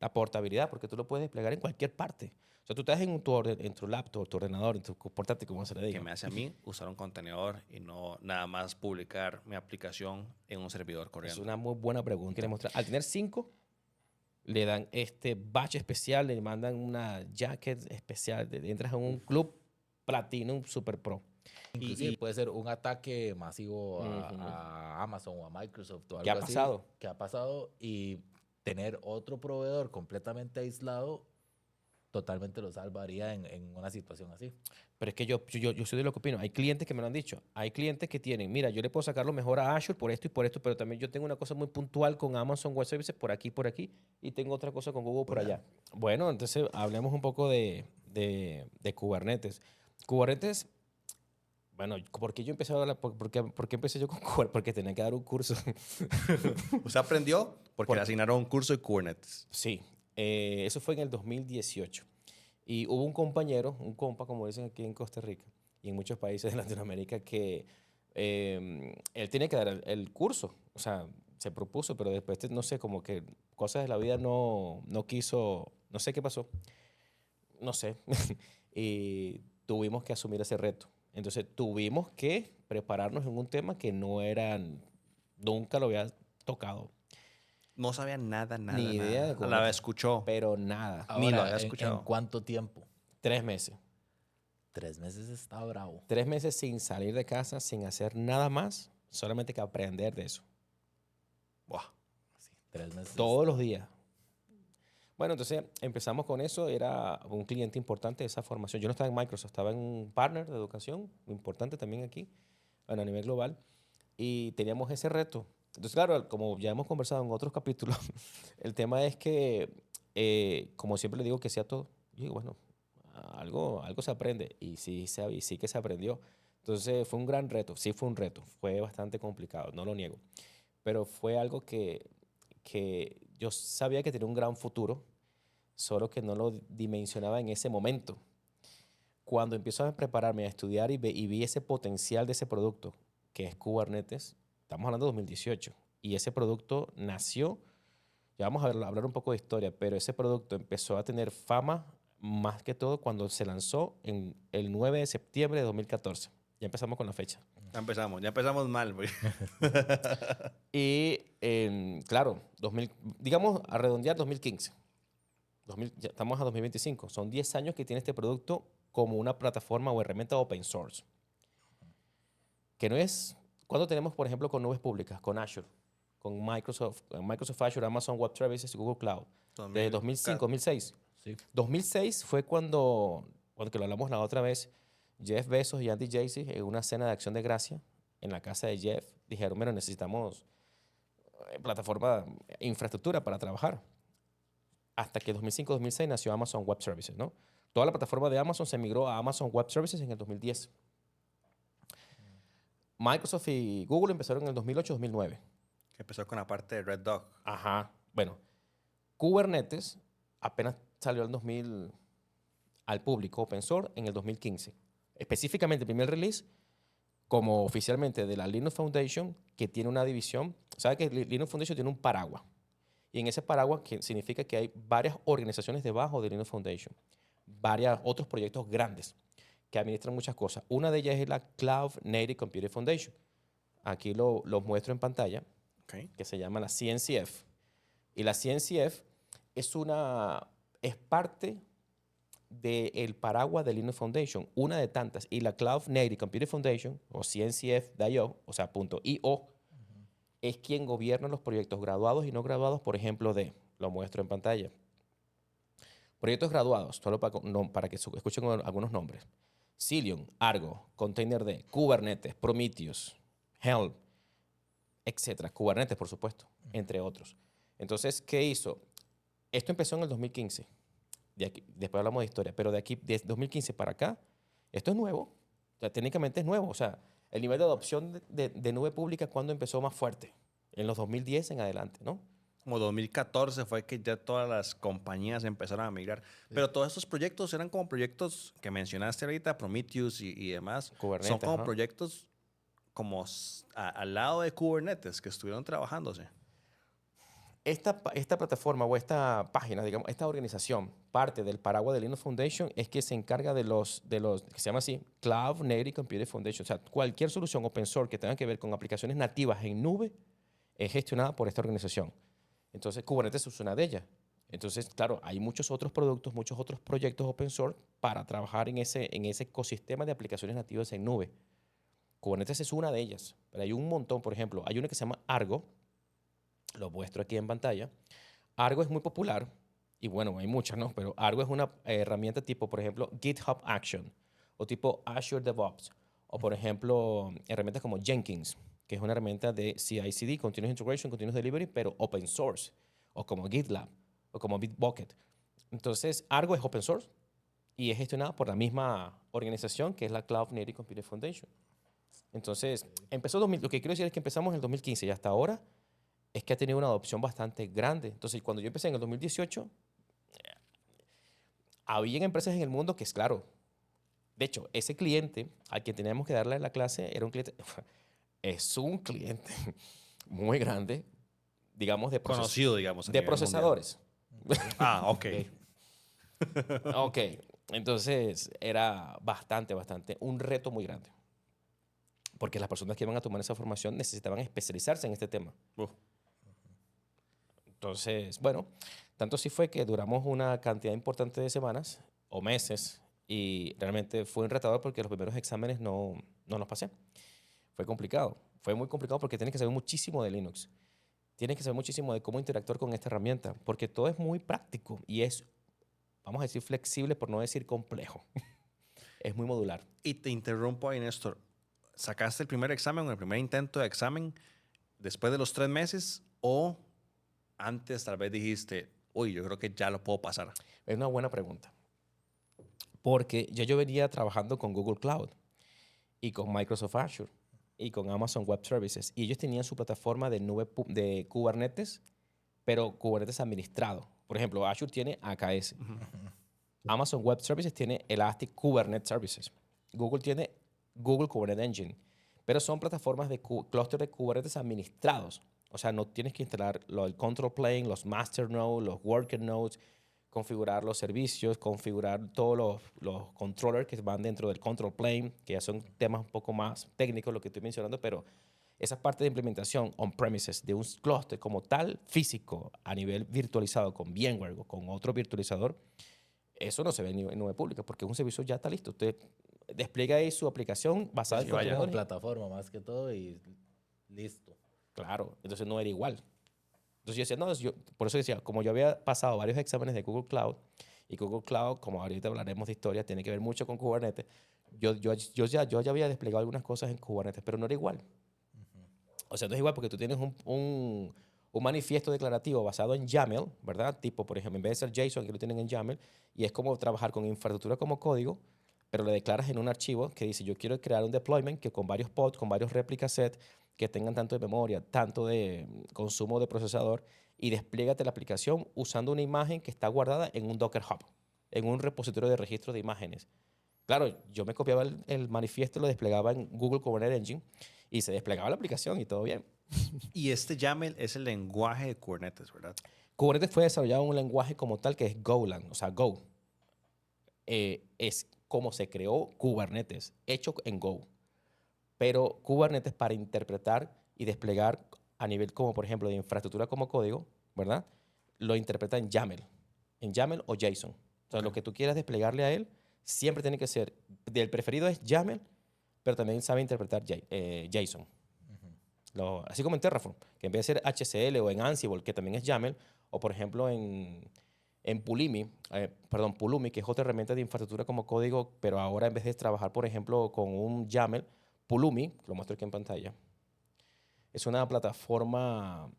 La portabilidad, porque tú lo puedes desplegar en cualquier parte. O sea, tú estás en tu laptop, tu ordenador, en tu portátil, como se le Que diga. me hace a mí usar un contenedor y no nada más publicar mi aplicación en un servidor Es corriendo. una muy buena pregunta. Quiere mostrar. Al tener 5, le dan este badge especial, le mandan una jacket especial. Entras a un club Platinum Super Pro. Inclusive puede ser un ataque masivo Ujú. a Amazon o a Microsoft o ¿Qué algo ha así pasado? que ha pasado y tener otro proveedor completamente aislado totalmente lo salvaría en una situación así. Pero es que yo soy de lo que opino. Hay clientes que me lo han dicho. Hay clientes que tienen, mira, yo le puedo sacar lo mejor a Azure por esto, pero también yo tengo una cosa muy puntual con Amazon Web Services por aquí, y tengo otra cosa con Google por allá. Bueno, entonces hablemos un poco de Kubernetes. Kubernetes, bueno, ¿por qué yo empecé a hablar? ¿Por qué empecé yo con Kubernetes? Porque tenía que dar un curso. ¿Usted aprendió? Porque le Porque, asignaron un curso de Kubernetes. sí, eso fue en el 2018. Y hubo un compañero, un compa, como dicen aquí en Costa Rica y en muchos países de Latinoamérica, que él tiene que dar el curso. O sea, se propuso, pero después, no sé, como que cosas de la vida no quiso, no sé qué pasó, no sé. Y tuvimos que asumir ese reto. Entonces, tuvimos que prepararnos en un tema que no eran, nunca lo había tocado. No sabía nada, Ni nada, idea de nada. La Kubernetes, escuchó, pero nada. ni lo Ahora, había ¿en escuchado. cuánto tiempo? 3 meses. 3 meses está bravo. 3 meses sin salir de casa, sin hacer nada más, solamente que aprender de eso. Buah. Sí, 3 meses Todos está. los días. Bueno, entonces empezamos con eso. Era un cliente importante de esa formación. Yo no estaba en Microsoft, estaba en un partner de educación, importante también aquí, bueno, a nivel global. Y teníamos ese reto. Entonces, claro, como ya hemos conversado en otros capítulos, el tema es que, como siempre le digo que sea todo, yo digo, bueno, algo se aprende. Y sí que se aprendió. Entonces, fue un gran reto. Sí, fue un reto. Fue bastante complicado, no lo niego. Pero fue algo que yo sabía que tenía un gran futuro, solo que no lo dimensionaba en ese momento. Cuando empiezo a prepararme a estudiar y vi ese potencial de ese producto, que es Kubernetes, estamos hablando de 2018, y ese producto nació, ya vamos a hablar un poco de historia, pero ese producto empezó a tener fama más que todo cuando se lanzó en el 9 de septiembre de 2014. Ya empezamos con la fecha. Ya empezamos mal, güey. Y claro, digamos a redondear 2015. Ya estamos a 2025. Son 10 años que tiene este producto como una plataforma o herramienta open source. Que no es... ¿Cuándo tenemos, por ejemplo, con nubes públicas? Con Azure, con Microsoft Azure, Amazon Web Services y Google Cloud. Desde 2000, 2005, 2006. Sí. 2006 fue cuando que lo hablamos la otra vez, Jeff Bezos y Andy Jassy en una cena de acción de gracia en la casa de Jeff dijeron, bueno, necesitamos plataforma, infraestructura para trabajar. Hasta que 2005-2006 nació Amazon Web Services, ¿no? Toda la plataforma de Amazon se migró a Amazon Web Services en el 2010. Microsoft y Google empezaron en el 2008-2009. que empezó con la parte de Red Dog. Ajá. Bueno, Kubernetes apenas salió al público open source en el 2015. Específicamente el primer release como oficialmente de la Linux Foundation, que tiene una división. ¿Sabe que Linux Foundation tiene un paraguas? Y en ese paraguas que significa que hay varias organizaciones debajo de Linux Foundation, varios otros proyectos grandes que administran muchas cosas. Una de ellas es la Cloud Native Computing Foundation. Aquí lo muestro en pantalla, Okay. que se llama la CNCF. Y la CNCF es parte del paraguas de Linux Foundation, una de tantas. Y la Cloud Native Computing Foundation, o CNCF.io, o sea, .io, es quien gobierna los proyectos graduados y no graduados, por ejemplo, lo muestro en pantalla. Proyectos graduados, solo para que escuchen algunos nombres. Cilium, Argo, Containerd, Kubernetes, Prometheus, Helm, etcétera. Kubernetes, por supuesto, entre otros. Entonces, ¿qué hizo? Esto empezó en el 2015. Después hablamos de historia, pero de aquí, de 2015 para acá, esto es nuevo. O sea, técnicamente es nuevo. O sea, el nivel de adopción de nube pública, ¿cuándo empezó más fuerte? En los 2010 en adelante, ¿no? Como 2014 fue que ya todas las compañías empezaron a migrar. Pero todos estos proyectos eran como proyectos que mencionaste ahorita, Prometheus y demás. Son Kubernetes, como ajá. proyectos como al lado de Kubernetes que estuvieron trabajándose. Esta plataforma o esta página, digamos, esta organización, parte del paraguas de Linux Foundation, es que se encarga de los, que se llama así, Cloud Native Computing Foundation. O sea, cualquier solución open source que tenga que ver con aplicaciones nativas en nube es gestionada por esta organización. Entonces, Kubernetes es una de ellas. Entonces, claro, hay muchos otros productos, muchos otros proyectos open source para trabajar en ese ecosistema de aplicaciones nativas en nube. Kubernetes es una de ellas, pero hay un montón. Por ejemplo, hay una que se llama Argo, lo muestro aquí en pantalla. Argo es muy popular, y bueno, hay muchas, ¿no? Pero Argo es una herramienta tipo, por ejemplo, GitHub Action, o tipo Azure DevOps, o por ejemplo, herramientas como Jenkins, que es una herramienta de CI/CD, Continuous Integration, Continuous Delivery, pero open source, o como GitLab, o como Bitbucket. Entonces, Argo es open source y es gestionada por la misma organización que es la Cloud Native Computing Foundation. Entonces, lo que quiero decir es que empezamos en el 2015 y hasta ahora es que ha tenido una adopción bastante grande. Entonces, cuando yo empecé en el 2018, había empresas en el mundo que es claro. De hecho, ese cliente al quien teníamos que darle la clase era un cliente, es un cliente muy grande, digamos, Conocido, digamos, a de nivel procesadores. mundial. Ah, ok. Ok, entonces era bastante un reto muy grande. Porque las personas que iban a tomar esa formación necesitaban especializarse en este tema. Uf. Entonces, bueno, tanto así fue que duramos una cantidad importante de semanas o meses y realmente fue un retador porque los primeros exámenes no los pasé. Fue complicado. Fue muy complicado porque tienes que saber muchísimo de Linux. Tienes que saber muchísimo de cómo interactuar con esta herramienta porque todo es muy práctico y es, vamos a decir, flexible por no decir complejo. Es muy modular. Y te interrumpo ahí, Néstor. ¿Sacaste el primer examen o el primer intento de examen después de los 3 meses o antes tal vez dijiste, uy, yo creo que ya lo puedo pasar? Es una buena pregunta. Porque yo venía trabajando con Google Cloud y con Microsoft Azure y con Amazon Web Services. Y ellos tenían su plataforma de nube de Kubernetes, pero Kubernetes administrado. Por ejemplo, Azure tiene AKS. Amazon Web Services tiene Elastic Kubernetes Services. Google tiene Google Kubernetes Engine. Pero son plataformas de clúster de Kubernetes administrados. O sea, no tienes que instalar el control plane, los master nodes, los worker nodes, configurar los servicios, configurar todos los controllers que van dentro del control plane, que ya son temas un poco más técnicos, lo que estoy mencionando, pero esa parte de implementación on-premises de un clúster como tal, físico, a nivel virtualizado con VMware o con otro virtualizador, eso no se ve en nube pública porque un servicio ya está listo. Usted despliega ahí su aplicación basada en Como contenedores. plataforma más que todo y listo. Claro, entonces no era igual. Entonces yo decía, no, por eso decía, como yo había pasado varios exámenes de Google Cloud, y Google Cloud, como ahorita hablaremos de historia, tiene que ver mucho con Kubernetes, yo ya había desplegado algunas cosas en Kubernetes, pero no era igual. O sea, no es igual porque tú tienes un manifiesto declarativo basado en YAML, ¿verdad? Tipo, por ejemplo, en vez de ser JSON, aquí lo tienen en YAML, y es como trabajar con infraestructura como código, pero le declaras en un archivo que dice, yo quiero crear un deployment que con varios pods, con varios replica sets, que tengan tanto de memoria, tanto de consumo de procesador, y despliégate la aplicación usando una imagen que está guardada en un Docker Hub, en un repositorio de registro de imágenes. Claro, yo me copiaba el manifiesto, lo desplegaba en Google Kubernetes Engine, y se desplegaba la aplicación y todo bien. Y este YAML es el lenguaje de Kubernetes, ¿verdad? Kubernetes fue desarrollado en un lenguaje como tal que es Golang, o sea, Go. Es como se creó Kubernetes, hecho en Go. Pero Kubernetes para interpretar y desplegar a nivel como, por ejemplo, de infraestructura como código, ¿verdad? Lo interpreta en YAML o JSON. O sea, lo que tú quieras desplegarle a él siempre tiene que ser, del preferido es YAML, pero también sabe interpretar JSON. Así como en Terraform, que en vez de ser HCL o en Ansible, que también es YAML, o por ejemplo en Pulumi, que es otra herramienta de infraestructura como código, pero ahora en vez de trabajar, por ejemplo, con un YAML, Pulumi, lo muestro aquí en pantalla, es una plataforma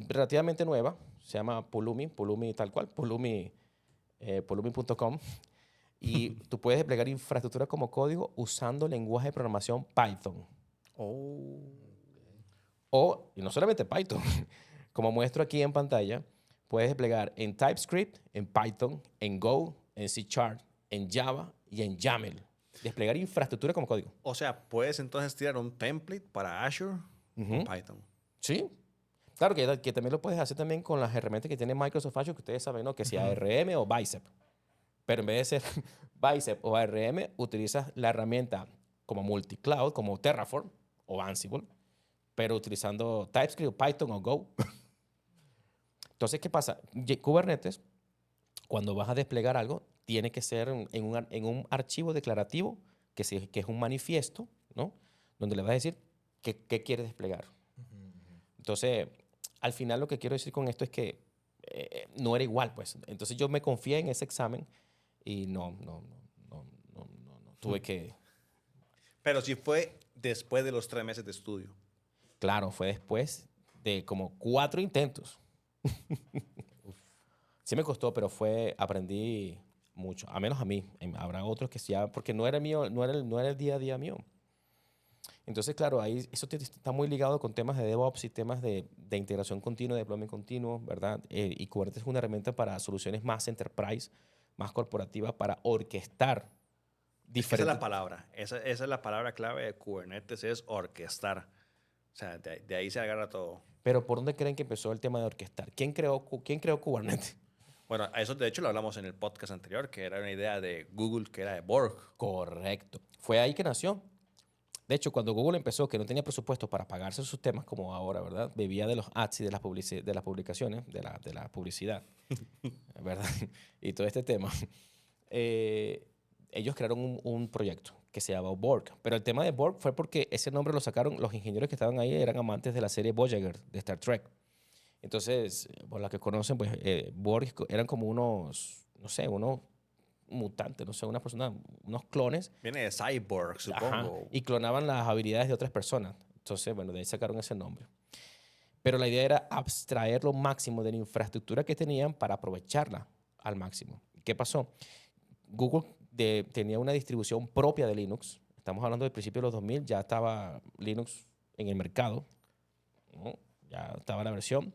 relativamente nueva, se llama Pulumi tal cual, pulumi.com, y tú puedes desplegar infraestructura como código usando lenguaje de programación Python. Y no solamente Python, como muestro aquí en pantalla, puedes desplegar en TypeScript, en Python, en Go, en C#, en Java y en YAML. Desplegar infraestructura como código. O sea, puedes entonces tirar un template para Azure con Python. Sí, Claro que también lo puedes hacer también con las herramientas que tiene Microsoft Azure, que ustedes saben, ¿no? Que sea ARM o Bicep. Pero en vez de ser Bicep o ARM, utilizas la herramienta como multi-cloud, como Terraform o Ansible, pero utilizando TypeScript, o Python o Go. Entonces, ¿qué pasa? Kubernetes, cuando vas a desplegar algo, tiene que ser en un archivo declarativo, que es un manifiesto, ¿no? Donde le vas a decir qué quieres desplegar. Entonces, al final lo que quiero decir con esto es que no era igual, pues. Entonces yo me confié en ese examen y no tuve que... Pero sí fue después de los 3 meses de estudio. Claro, fue después de como 4 intentos. Sí me costó, pero aprendí mucho. A menos a mí. Habrá otros que ya, porque no era mío, no era el día a día mío. Entonces, claro, ahí eso está muy ligado con temas de DevOps y temas de integración continua, de deployment continuo, ¿verdad? Y Kubernetes es una herramienta para soluciones más enterprise, más corporativas, para orquestar Es que esa es la diferentes... palabra. Esa es la palabra clave de Kubernetes, es orquestar. O sea, de ahí se agarra todo. Pero ¿por dónde creen que empezó el tema de orquestar? ¿Quién creó Kubernetes? Bueno, a eso de hecho lo hablamos en el podcast anterior, que era una idea de Google, que era de Borg. Correcto. Fue ahí que nació. De hecho, cuando Google empezó, que no tenía presupuesto para pagarse sus temas como ahora, ¿verdad? Vivía de los ads y de las publicaciones, de la publicidad, ¿verdad? Y todo este tema. Ellos crearon un proyecto que se llamaba Borg. Pero el tema de Borg fue porque ese nombre lo sacaron, los ingenieros que estaban ahí eran amantes de la serie Voyager de Star Trek. Entonces, por las que conocen, pues Borg eran como unos, no sé, unos mutantes, no sé, una persona, unos clones. Viene de Cyborg, Ajá, supongo. y clonaban las habilidades de otras personas. Entonces, bueno, de ahí sacaron ese nombre. Pero la idea era abstraer lo máximo de la infraestructura que tenían para aprovecharla al máximo. ¿Qué pasó? Google tenía una distribución propia de Linux. Estamos hablando del principio de los 2000, ya estaba Linux en el mercado, ¿no? Ya estaba la versión.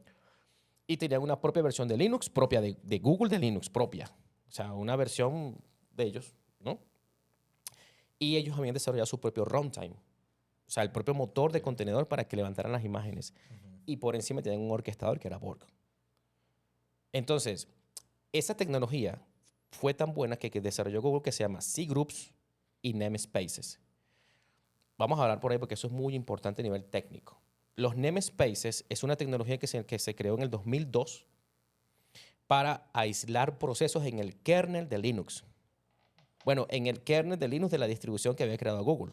Y tenían una propia versión de Linux, propia de Google de Linux, propia. O sea, una versión de ellos, ¿no? Y ellos habían desarrollado su propio runtime. O sea, el propio motor de contenedor para que levantaran las imágenes. Y por encima tenían un orquestador que era Borg. Entonces, esa tecnología fue tan buena que desarrolló Google que se llama cgroups y namespaces. Vamos a hablar por ahí porque eso es muy importante a nivel técnico. Los namespaces es una tecnología que se creó en el 2002 para aislar procesos en el kernel de Linux. Bueno, en el kernel de Linux de la distribución que había creado Google,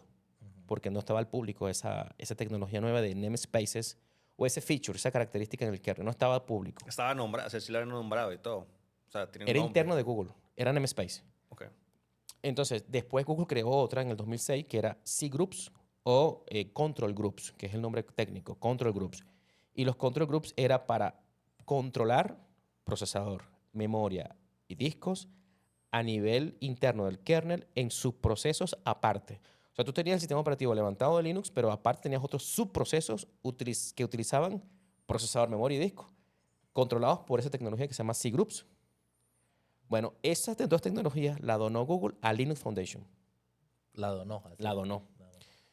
porque no estaba al público esa tecnología nueva de namespaces o ese feature, esa característica en el kernel, no estaba al público. Estaba nombrado, o sea, sí lo habían nombrado y todo. O sea, tiene un Era nombre. interno de Google, era namespace. Ok. Entonces, después Google creó otra en el 2006 que era cgroups o control groups, que es el nombre técnico, control groups. Y los control groups era para controlar procesador, memoria y discos a nivel interno del kernel en subprocesos aparte. O sea, tú tenías el sistema operativo levantado de Linux, pero aparte tenías otros subprocesos que utilizaban procesador, memoria y disco, controlados por esa tecnología que se llama cgroups. Bueno, esas dos tecnologías la donó Google a Linux Foundation. La donó. Así. La donó.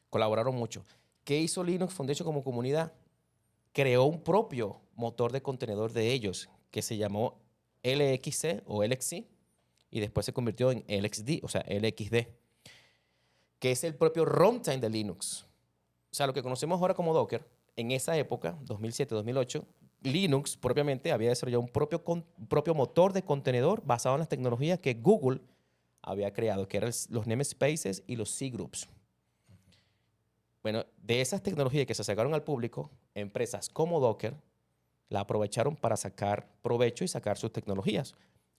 Colaboraron mucho. ¿Qué hizo Linux Foundation como comunidad? Creó un propio motor de contenedor de ellos que se llamó LXC o LXC y después se convirtió en LXD, o sea, LXD, que es el propio runtime de Linux. O sea, lo que conocemos ahora como Docker, en esa época, 2007-2008, Linux propiamente había desarrollado un propio motor de contenedor basado en las tecnologías que Google había creado, que eran los namespaces y los cgroups. Bueno, de esas tecnologías que se sacaron al público, empresas como Docker la aprovecharon para sacar provecho y sacar sus tecnologías,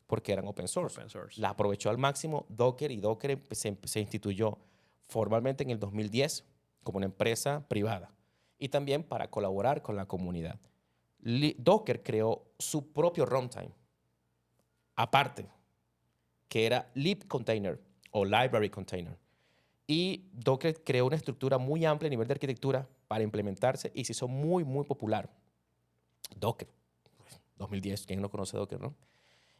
porque eran open source. Open source. La aprovechó al máximo Docker y Docker se instituyó formalmente en el 2010 como una empresa privada y también para colaborar con la comunidad. Docker creó su propio runtime, aparte, que era lib container o library container. Y Docker creó una estructura muy amplia a nivel de arquitectura para implementarse y se hizo muy, muy popular. Docker, 2010, ¿quién no conoce Docker, no?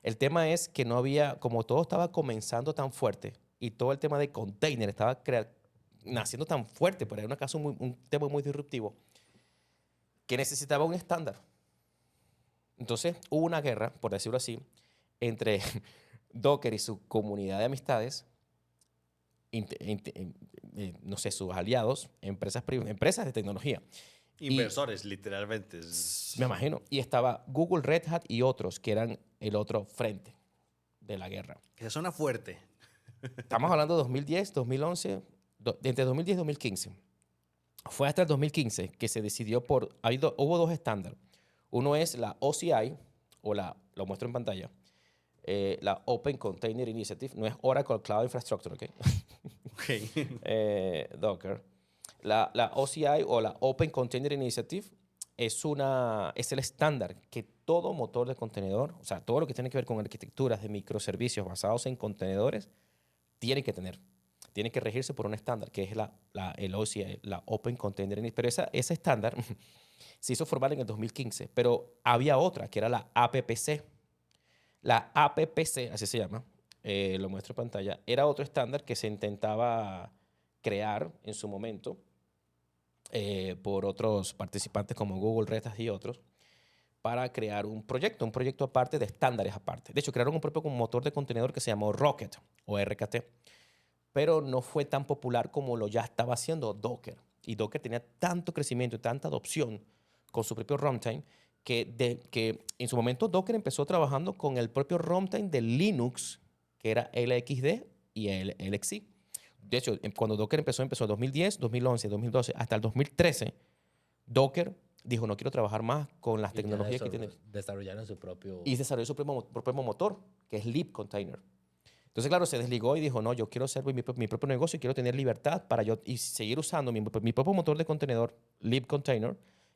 El tema es que no había, como todo estaba comenzando tan fuerte y todo el tema de container estaba naciendo tan fuerte, pero era un tema muy disruptivo, que necesitaba un estándar. Entonces hubo una guerra, por decirlo así, entre Docker y su comunidad de amistades, no sé, sus aliados, empresas de tecnología. Inversores, literalmente. Me imagino. Y estaba Google, Red Hat y otros que eran el otro frente de la guerra. Que suena fuerte. Estamos hablando de 2010, 2011, entre 2010 y 2015. Fue hasta el 2015 que se decidió hubo dos estándares. Uno es la OCI, lo muestro en pantalla, la Open Container Initiative, no es Oracle Cloud Infrastructure, ¿ok? Docker. La OCI o la Open Container Initiative es el estándar que todo motor de contenedor, o sea, todo lo que tiene que ver con arquitecturas de microservicios basados en contenedores, tiene que tener. Tiene que regirse por un estándar, que es el OCI, la Open Container Initiative. Pero ese estándar se hizo formal en el 2015, pero había otra, que era la APPC. La APPC, así se llama, lo muestro en pantalla, era otro estándar que se intentaba crear en su momento por otros participantes como Google, Red Hat y otros, para crear un proyecto aparte de estándares aparte. De hecho, crearon un propio motor de contenedor que se llamó Rocket o RKT, pero no fue tan popular como lo ya estaba haciendo Docker. Y Docker tenía tanto crecimiento y tanta adopción con su propio runtime que en su momento Docker empezó trabajando con el propio runtime de Linux, que era LXD y el LXC. De hecho, cuando Docker empezó en 2010, 2011, 2012, hasta el 2013, Docker dijo, no quiero trabajar más con las tecnologías que tiene. Desarrollaron su propio... Y desarrolló su propio motor, que es libcontainer. Entonces, claro, se desligó y dijo, no, yo quiero hacer mi propio negocio y quiero tener libertad para yo y seguir usando mi propio motor de contenedor, libcontainer,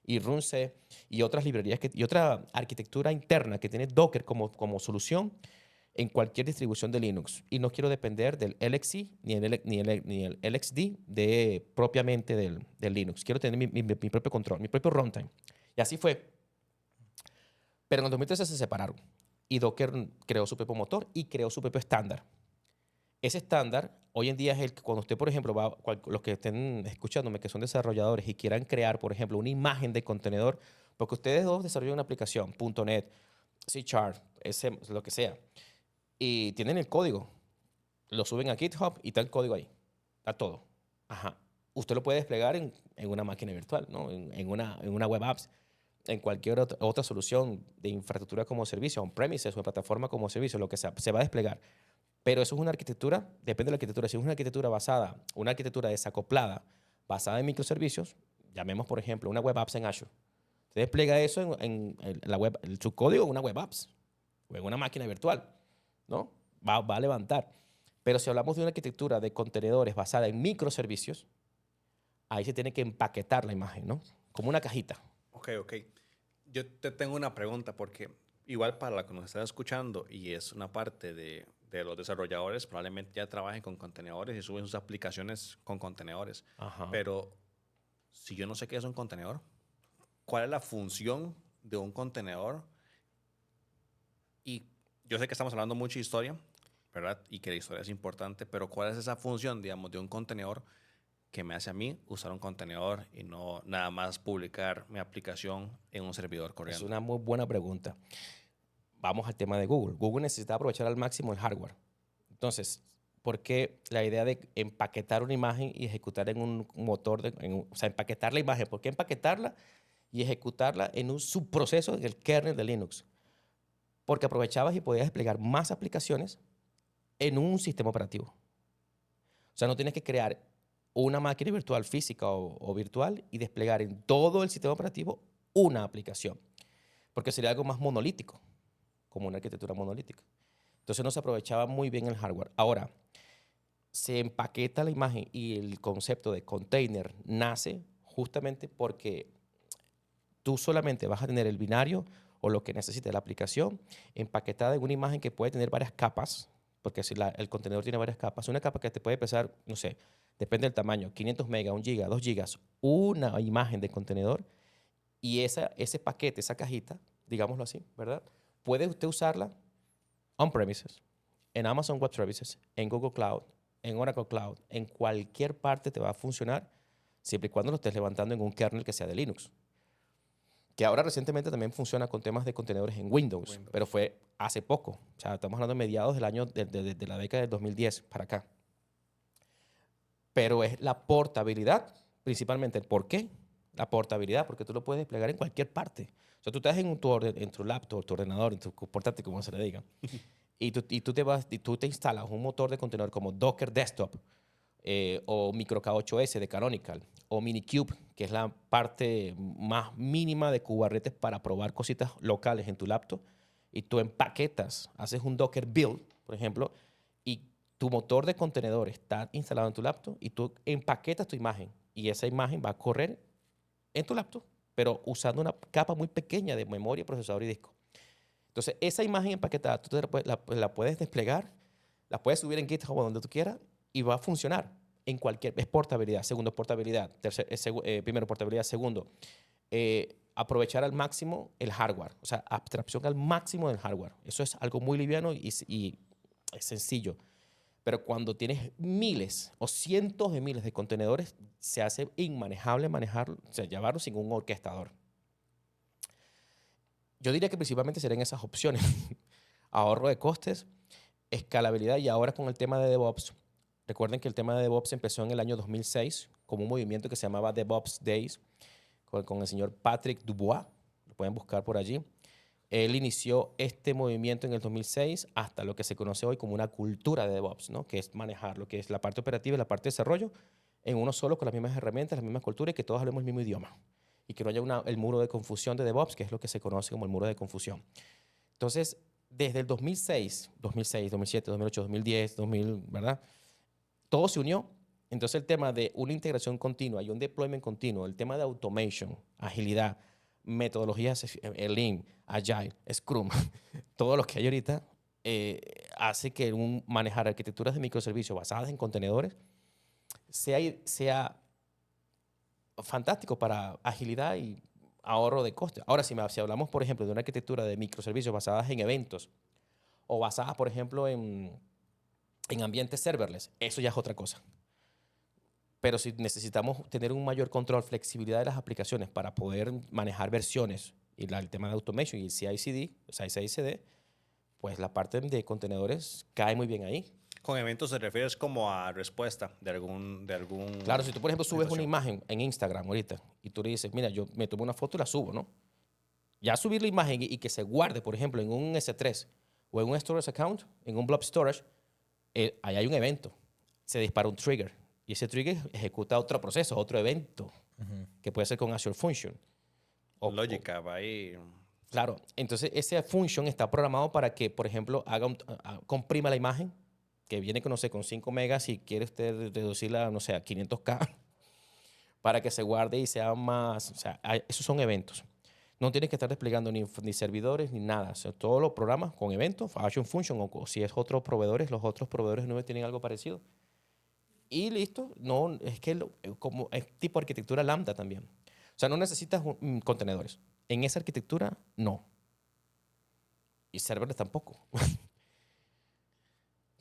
y RunC y otras librerías y otra arquitectura interna que tiene Docker como solución en cualquier distribución de Linux. Y no quiero depender del LXC ni el LXD propiamente del Linux. Quiero tener mi propio control, mi propio runtime. Y así fue. Pero en el 2013 se separaron. Y Docker creó su propio motor y creó su propio estándar. Ese estándar hoy en día es el que cuando usted, por ejemplo, los que estén escuchándome, que son desarrolladores y quieran crear, por ejemplo, una imagen de contenedor, porque ustedes dos desarrollan una aplicación, .NET, C#, lo que sea, y tienen el código, lo suben a GitHub y está el código ahí, está todo. Ajá. Usted lo puede desplegar en una máquina virtual, ¿no? en una web apps, en cualquier otra solución de infraestructura como servicio, on-premises o en plataforma como servicio, lo que sea, se va a desplegar. Pero eso es una arquitectura, depende de la arquitectura. Si es una arquitectura una arquitectura desacoplada, basada en microservicios, llamemos, por ejemplo, una web apps en Azure. Usted despliega eso en la web, su código en una web apps o en una máquina virtual, ¿no? Va a levantar. Pero si hablamos de una arquitectura de contenedores basada en microservicios, ahí se tiene que empaquetar la imagen, ¿no? Como una cajita. Ok. Yo te tengo una pregunta porque igual para la que nos están escuchando y es una parte de los desarrolladores, probablemente ya trabajen con contenedores y suben sus aplicaciones con contenedores. Ajá. Pero si yo no sé qué es un contenedor, ¿cuál es la función de un contenedor? Y yo sé que estamos hablando mucho de historia, ¿verdad? Y que la historia es importante, pero ¿cuál es esa función, digamos, de un contenedor que me hace a mí usar un contenedor y no nada más publicar mi aplicación en un servidor corriente? Es una muy buena pregunta. Vamos al tema de Google. Google necesita aprovechar al máximo el hardware. Entonces, ¿por qué la idea de empaquetar una imagen y ejecutar en un motor, o sea, empaquetar la imagen? ¿Por qué empaquetarla y ejecutarla en un subproceso en el kernel de Linux? Porque aprovechabas y podías desplegar más aplicaciones en un sistema operativo. O sea, no tienes que crear una máquina virtual física o virtual y desplegar en todo el sistema operativo una aplicación, porque sería algo más monolítico, como una arquitectura monolítica. Entonces no se aprovechaba muy bien el hardware. Ahora, se empaqueta la imagen y el concepto de container nace justamente porque tú solamente vas a tener el binario o lo que necesite la aplicación empaquetada en una imagen que puede tener varias capas, porque si el contenedor tiene varias capas, una capa que te puede pesar, no sé, depende del tamaño, 500 megas, 1 giga, 2 gigas, una imagen de contenedor y ese paquete, esa cajita, digámoslo así, ¿verdad? Puede usted usarla on-premises, en Amazon Web Services, en Google Cloud, en Oracle Cloud, en cualquier parte te va a funcionar siempre y cuando lo estés levantando en un kernel que sea de Linux. que ahora recientemente también funciona con temas de contenedores en Windows, pero fue hace poco. O sea, estamos hablando de mediados del año, de la década del 2010 para acá. Pero es la portabilidad, principalmente. ¿El por qué? La portabilidad, porque tú lo puedes desplegar en cualquier parte. O sea, tú estás en tu laptop, tu ordenador, en tu portátil, como se le diga, y tú te instalas un motor de contenedor como Docker Desktop, o Micro K8S de Canonical, o Minikube, que es la parte más mínima de Kubernetes para probar cositas locales en tu laptop, y tú empaquetas, haces un Docker build, por ejemplo, y tu motor de contenedor está instalado en tu laptop y tú empaquetas tu imagen y esa imagen va a correr en tu laptop, pero usando una capa muy pequeña de memoria, procesador y disco. Entonces, esa imagen empaquetada, tú la puedes desplegar, la puedes subir en GitHub o donde tú quieras y va a funcionar en cualquier... Es portabilidad. Segundo, portabilidad. Primero, portabilidad. Segundo, aprovechar al máximo el hardware. O sea, abstracción al máximo del hardware. Eso es algo muy liviano y es sencillo. Pero cuando tienes miles o cientos de miles de contenedores, se hace inmanejable manejarlo, o sea, llevarlo sin un orquestador. Yo diría que principalmente serían esas opciones. Ahorro de costes, escalabilidad y ahora con el tema de DevOps. Recuerden que el tema de DevOps empezó en el año 2006 como un movimiento que se llamaba DevOps Days con el señor Patrick Dubois. Lo pueden buscar por allí. Él inició este movimiento en el 2006 hasta lo que se conoce hoy como una cultura de DevOps, ¿no? Que es manejar lo que es la parte operativa y la parte de desarrollo en uno solo con las mismas herramientas, las mismas culturas y que todos hablemos el mismo idioma. Y que no haya el muro de confusión de DevOps, que es lo que se conoce como el muro de confusión. Entonces, desde el 2006, 2007, 2008, 2010, 2000, ¿verdad? Todo se unió. Entonces, el tema de una integración continua y un deployment continuo, el tema de automation, agilidad, metodologías Lean, Agile, Scrum, todo lo que hay ahorita, hace que manejar arquitecturas de microservicios basadas en contenedores sea fantástico para agilidad y ahorro de costes. Ahora, si hablamos, por ejemplo, de una arquitectura de microservicios basadas en eventos o basadas, por ejemplo, en ambientes serverless, eso ya es otra cosa. Pero si necesitamos tener un mayor control, flexibilidad de las aplicaciones para poder manejar versiones y el tema de automation y el CI/CD, o sea, CI/CD, pues la parte de contenedores cae muy bien ahí. Con eventos se refieres como a respuesta de algún Claro, si tú, por ejemplo, subes una situación. imagen en Instagram ahorita y tú le dices, mira, yo me tomo una foto y la subo, ¿no? Ya subir la imagen y que se guarde, por ejemplo, en un S3 o en un storage account, en un blob storage, ahí hay un evento. Se dispara un trigger y ese trigger ejecuta otro proceso, otro evento, que puede ser con Azure Function. Lógica, va ahí. Claro, entonces ese function está programado para que, por ejemplo, comprima la imagen, que viene con, no sé, con 5 megas y quiere usted reducirla, no sé, a 500K, para que se guarde y sea más, o sea, esos son eventos. No tienes que estar desplegando ni servidores ni nada. O sea, todos los programas con eventos, Azure Function, o si es otros proveedores, los otros proveedores no tienen algo parecido. Y listo, no, es que como es tipo arquitectura lambda también. O sea, no necesitas contenedores. En esa arquitectura, no. Y serverless tampoco.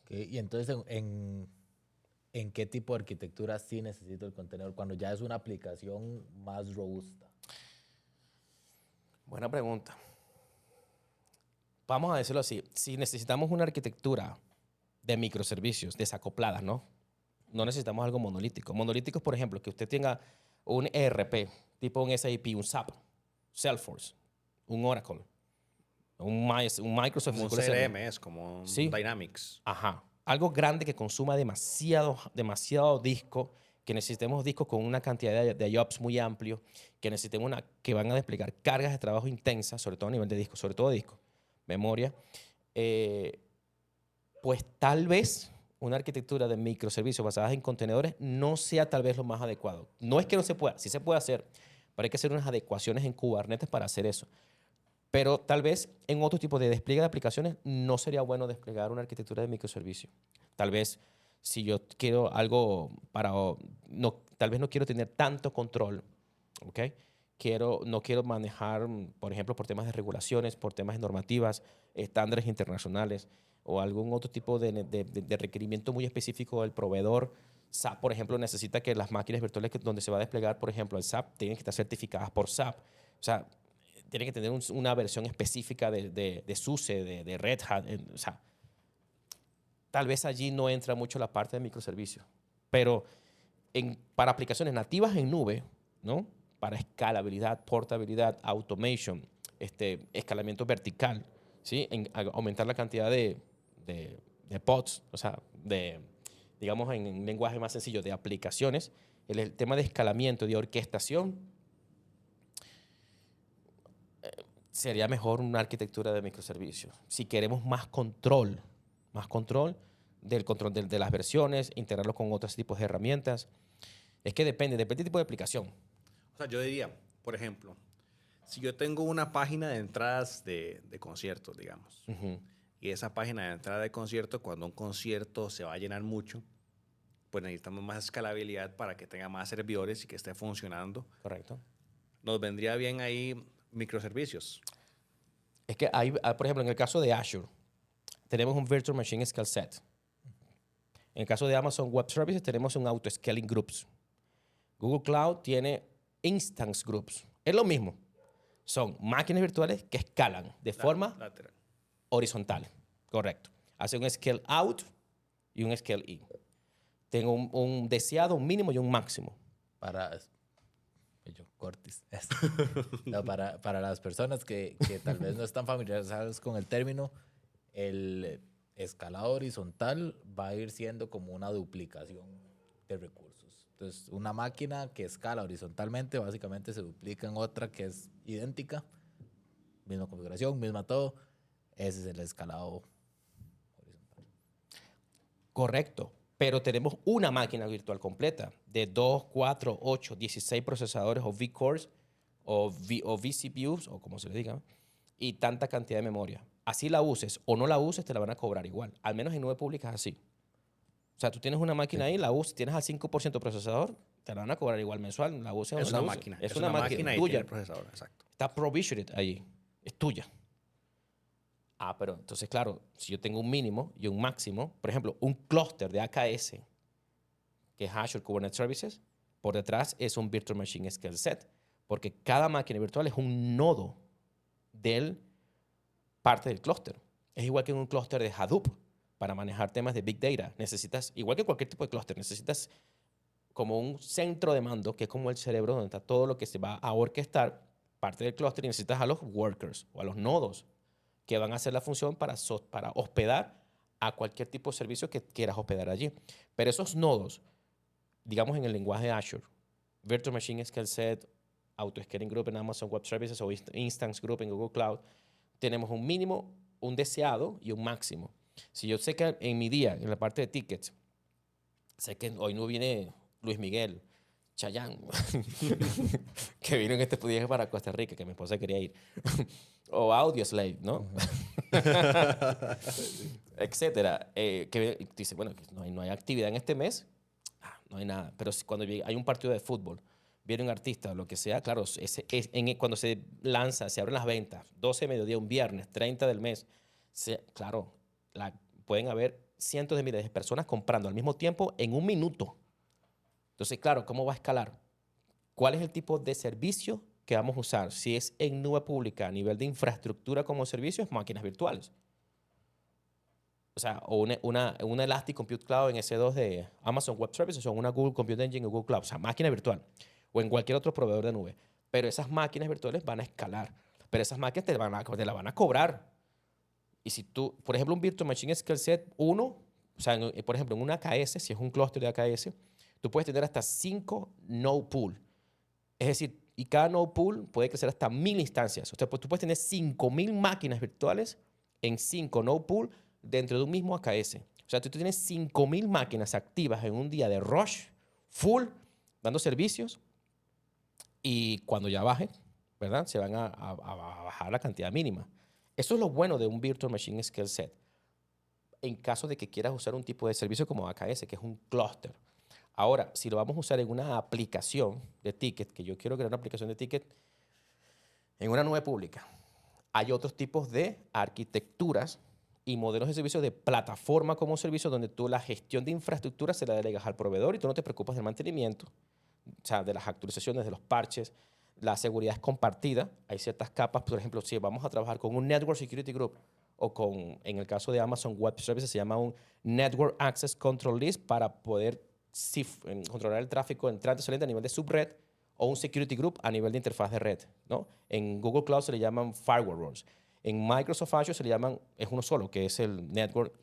Okay. Y entonces, ¿en qué tipo de arquitectura sí necesito el contenedor cuando ya es una aplicación más robusta? Buena pregunta. Vamos a decirlo así. Si necesitamos una arquitectura de microservicios desacopladas, ¿no? No necesitamos algo monolítico. Monolíticos, por ejemplo, que usted tenga un ERP, tipo un SAP, un SAP, Salesforce, un Oracle, un Microsoft Como un SQL Server. CRM es, como un Sí. Dynamics. Ajá. Algo grande que consuma demasiado disco, que necesitemos discos con una cantidad de jobs muy amplio, que necesitemos que van a desplegar cargas de trabajo intensas, sobre todo a nivel de disco, sobre todo disco, memoria. Pues tal vez una arquitectura de microservicios basadas en contenedores no sea tal vez lo más adecuado. No es que no se pueda, sí se puede hacer, pero hay que hacer unas adecuaciones en Kubernetes para hacer eso. Pero tal vez en otro tipo de despliegue de aplicaciones no sería bueno desplegar una arquitectura de microservicio. Tal vez si yo quiero algo para... tal vez no quiero tener tanto control, ¿ok? No quiero manejar, por ejemplo, por temas de regulaciones, por temas de normativas, estándares internacionales o algún otro tipo de requerimiento muy específico del proveedor. SAP, por ejemplo, necesita que las máquinas virtuales donde se va a desplegar, por ejemplo, el SAP, tienen que estar certificadas por SAP. O sea, tiene que tener una versión específica de SUSE, de Red Hat. O sea, tal vez allí no entra mucho la parte de microservicios. Pero para aplicaciones nativas en nube, ¿no? Para escalabilidad, portabilidad, automation, escalamiento vertical, ¿sí? Aumentar la cantidad de pods, o sea, digamos en un lenguaje más sencillo, de aplicaciones, el tema de escalamiento, de orquestación, sería mejor una arquitectura de microservicios. Si queremos más control del control de las versiones, integrarlo con otros tipos de herramientas. Es que depende del tipo de aplicación. O sea, yo diría, por ejemplo, si yo tengo una página de entradas de conciertos, digamos, y esa página de entrada de concierto, cuando un concierto se va a llenar mucho, pues necesitamos más escalabilidad para que tenga más servidores y que esté funcionando. Correcto. Nos vendría bien ahí microservicios. Es que hay, por ejemplo, en el caso de Azure, tenemos un Virtual Machine Scale Set. En el caso de Amazon Web Services, tenemos un Auto-Scaling Groups. Google Cloud tiene Instance Groups. Es lo mismo. Son máquinas virtuales que escalan de forma lateral, horizontal. Correcto. Hace un Scale Out y un Scale In. Tengo un deseado, un mínimo y un máximo. Cortis. No, para las personas que tal vez no están familiarizadas con el término, el escalado horizontal va a ir siendo como una duplicación de recursos. Entonces, una máquina que escala horizontalmente básicamente se duplica en otra que es idéntica, misma configuración, misma todo. Ese es el escalado horizontal. Correcto. Pero tenemos una máquina virtual completa de 2, 4, 8, 16 procesadores o V-cores o vCPUs, o como se le diga, y tanta cantidad de memoria. Así la uses o no la uses, te la van a cobrar igual. Al menos en nube pública es así. O sea, tú tienes una máquina ahí, la usas, tienes al 5% de procesador, te la van a cobrar igual mensual, la uses o no es la una uses. máquina. Es una máquina y tuya. tiene el procesador, exacto. Está provisioned allí. Es tuya. Ah, pero entonces, claro, si yo tengo un mínimo y un máximo, por ejemplo, un clúster de AKS, que es Azure Kubernetes Services, por detrás es un Virtual Machine Scale Set, porque cada máquina virtual es un nodo del parte del clúster. Es igual que en un clúster de Hadoop para manejar temas de Big Data. Necesitas, igual que cualquier tipo de clúster, necesitas como un centro de mando, que es como el cerebro donde está todo lo que se va a orquestar, parte del clúster, y necesitas a los workers o a los nodos que van a hacer la función para hospedar a cualquier tipo de servicio que quieras hospedar allí. Pero esos nodos, digamos en el lenguaje Azure, Virtual Machine Scale Set, Auto-Scaling Group en Amazon Web Services o Instance Group en Google Cloud, tenemos un mínimo, un deseado y un máximo. Si yo sé que en mi día, en la parte de tickets, sé que hoy no viene Luis Miguel, Chayanne, que vino en este viaje para Costa Rica, que mi esposa quería ir, o Audioslave, ¿no? Etcétera. Que dice, bueno, no hay actividad en este mes, no hay nada. Pero cuando hay un partido de fútbol, viene un artista o lo que sea, claro, cuando se lanza, se abren las ventas, 12 de mediodía, un viernes, 30 del mes, claro, pueden haber cientos de miles de personas comprando al mismo tiempo en un minuto. Entonces, claro, ¿cómo va a escalar? ¿Cuál es el tipo de servicio que vamos a usar? Si es en nube pública a nivel de infraestructura como servicio, es máquinas virtuales. O sea, o una Elastic Compute Cloud en S2 de Amazon Web Services o una Google Compute Engine en Google Cloud. O sea, máquina virtual. O en cualquier otro proveedor de nube. Pero esas máquinas virtuales van a escalar. Pero esas máquinas te la van a cobrar. Y si tú, por ejemplo, un Virtual Machine Scale Set 1, o sea, por ejemplo, en una AKS, si es un clúster de AKS, tú puedes tener hasta 5 node pool. Es decir, y cada node pool puede crecer hasta 1000 instancias. O sea, pues tú puedes tener 5000 máquinas virtuales en 5 node pool dentro de un mismo AKS. O sea, tú tienes 5000 máquinas activas en un día de rush, full, dando servicios. Y cuando ya baje, ¿verdad? Se van a bajar la cantidad mínima. Eso es lo bueno de un Virtual Machine Scale Set. En caso de que quieras usar un tipo de servicio como AKS, que es un clúster. Ahora, si lo vamos a usar en una aplicación de ticket, que yo quiero crear una aplicación de ticket en una nube pública, hay otros tipos de arquitecturas y modelos de servicio de plataforma como servicio donde tú la gestión de infraestructura se la delegas al proveedor y tú no te preocupas del mantenimiento, o sea, de las actualizaciones, de los parches, La seguridad es compartida. Hay ciertas capas. Por ejemplo, si vamos a trabajar con un Network Security Group o con, en el caso de Amazon Web Services, se llama un Network Access Control List para poder controlar el tráfico entrante y saliente a nivel de subred, o un Security Group a nivel de interfaz de red, ¿no? En Google Cloud se le llaman Firewall Rules. En Microsoft Azure se le llaman, es uno solo, que es el Network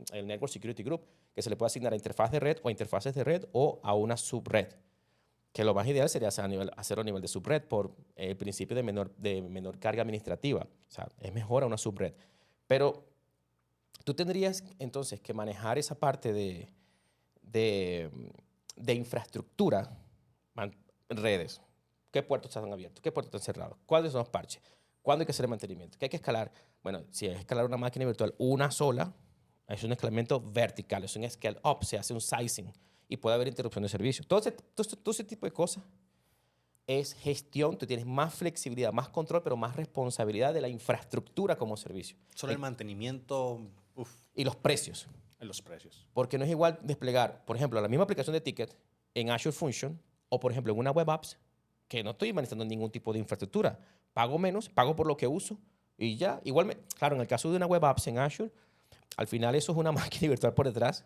Security Group, que se le puede asignar a interfaz de red o a interfaces de red o a una subred. Que lo más ideal sería hacerlo a nivel de subred por el principio de menor carga administrativa. O sea, es mejor a una subred. Pero tú tendrías entonces que manejar esa parte de infraestructura, redes. ¿Qué puertos están abiertos? ¿Qué puertos están cerrados? ¿Cuáles son los parches? ¿Cuándo hay que hacer el mantenimiento? ¿Qué hay que escalar? Bueno, si hay que escalar una máquina virtual una sola, es un escalamiento vertical, es un scale up, se hace un sizing y puede haber interrupción de servicio. Todo ese tipo de cosas es gestión. Tú tienes más flexibilidad, más control, pero más responsabilidad de la infraestructura como servicio. Solo el mantenimiento Y los precios. en los precios. Porque no es igual desplegar, por ejemplo, la misma aplicación de ticket en Azure Function o, por ejemplo, en una web apps, que no estoy manejando ningún tipo de infraestructura. Pago menos, pago por lo que uso y ya. Igual, claro, en el caso de una web apps en Azure, al final eso es una máquina virtual por detrás,